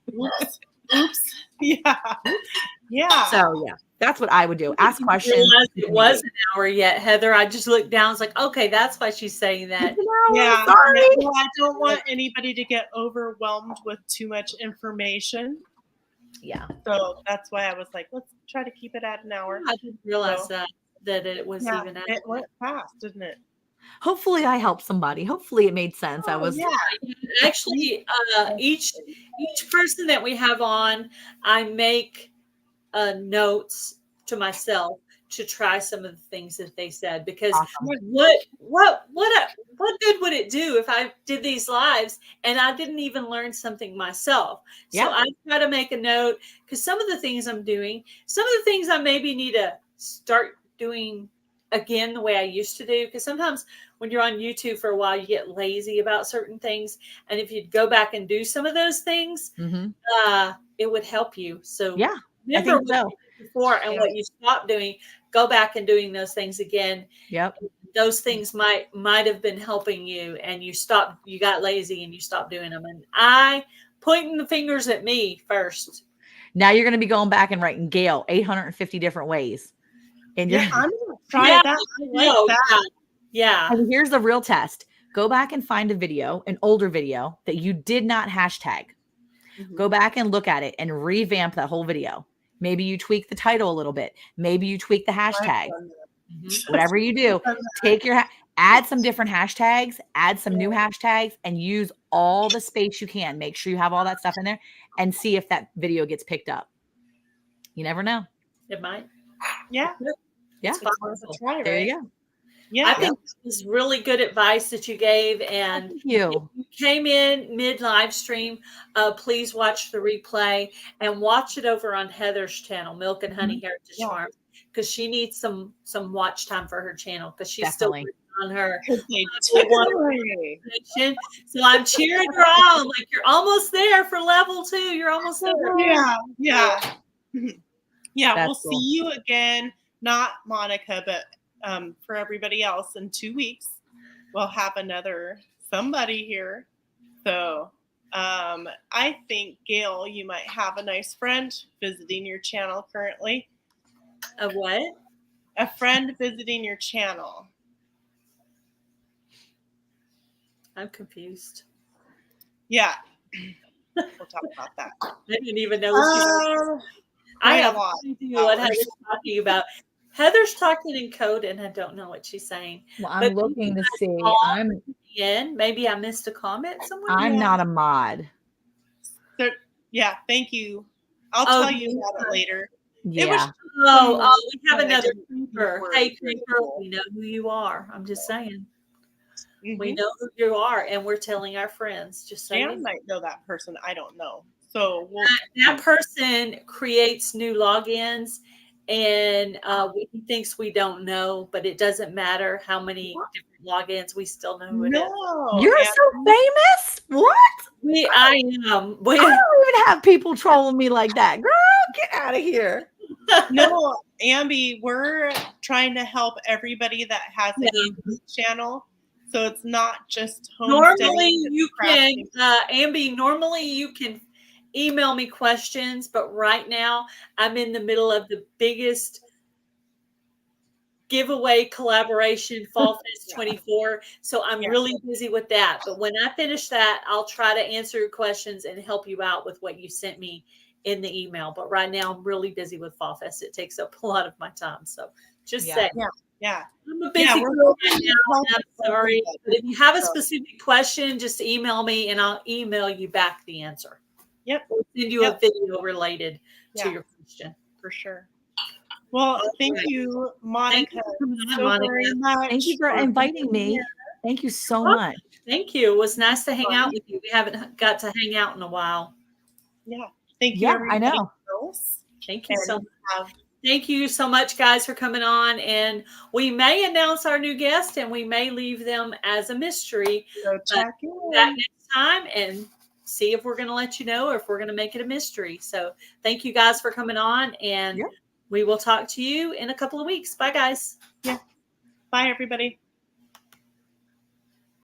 Oops. Yeah. Yeah. So yeah, that's what I would do. Ask questions. It was an hour yet, Heather. I just looked down. I was like, okay, that's why she's saying that. Yeah. Sorry. Well, I don't want anybody to get overwhelmed with too much information. Yeah. So that's why I was like, let's try to keep it at an hour. I didn't realize that it was even at it went fast, didn't it? Hopefully I helped somebody. Hopefully it made sense. Actually, each person that we have on, I make notes to myself to try some of the things that they said, because what good would it do if I did these lives and I didn't even learn something myself? So I try to make a note, because some of the things I'm doing, some of the things I maybe need to start doing again the way I used to do, because sometimes when you're on YouTube for a while, you get lazy about certain things, and if you'd go back and do some of those things, it would help you. So remember what you did before and what you stopped doing, go back and doing those things again. Those things might have been helping you, and you got lazy and you stopped doing them. And I pointing the fingers at me first. Now you're going to be going back and writing Gail 850 different ways. And I'm going to try that. I like that. Yeah. And here's the real test. Go back and find a video, an older video that you did not hashtag. Go back and look at it and revamp that whole video. Maybe you tweak the title a little bit. Maybe you tweak the hashtag. Whatever you do, add some different hashtags, add some new hashtags, and use all the space you can. Make sure you have all that stuff in there and see if that video gets picked up. You never know. It might. Yeah. Yeah. It's possible. Try, there you go. Yeah. I think this was really good advice that you gave. And Thank you. if you came in mid live stream, please watch the replay and watch it over on Heather's channel, Milk and Honey Heritage Yeah. Farm, because she needs some watch time for her channel because she's Definitely. still working on her. Totally. So I'm cheering her on. Like, you're almost there for level 2. You're almost there. Yeah. Yeah. Yeah. That's We'll cool. see you again. Not Monica, but for everybody else in 2 weeks. We'll have another somebody here. So I think, Gail, you might have a nice friend visiting your channel currently. A what? A friend visiting your channel. I'm confused. Yeah. We'll talk about that. I didn't even know what she was. I have no idea what Heather's talking about. Heather's talking in code, and I don't know what she's saying. Well, I'm But looking to see. Maybe I missed a comment somewhere. I'm not a mod. So, yeah, thank you. I'll tell you about it later. Yeah. It was we have another creeper. Hey, creeper, we know who you are. I'm just saying. We know who you are, and we're telling our friends. Just so Dan might know that person. I don't know. So that person creates new logins, and he thinks we don't know, but it doesn't matter how many different logins. We still know who it is. You're so famous. What? I am. I don't even have people trolling me like that. Girl, get out of here. No, Ambi, we're trying to help everybody that has a YouTube channel. So it's not just normally you can, Ambi, normally you can email me questions, but right now I'm in the middle of the biggest giveaway collaboration, Fall Fest 24. So I'm really busy with that. But when I finish that, I'll try to answer your questions and help you out with what you sent me in the email. But right now I'm really busy with Fall Fest. It takes up a lot of my time. So just say. Yeah. I'm a busy girl right now. I'm sorry. But if you have a specific question, just email me and I'll email you back the answer. Yep. We'll send you a video related to your question. For sure. Well, thank you, Monica. Very much. Thank you for inviting me. Thank you so much. Thank you. It was nice to hang out with you. We haven't got to hang out in a while. Yeah. Thank you. Yeah, I know. Thank you so much. Thank you so much, guys, for coming on. And we may announce our new guest and we may leave them as a mystery. So check that next time and see if we're going to let you know or if we're going to make it a mystery. So thank you guys for coming on, and we will talk to you in a couple of weeks. Bye, guys. Yeah. Bye, everybody.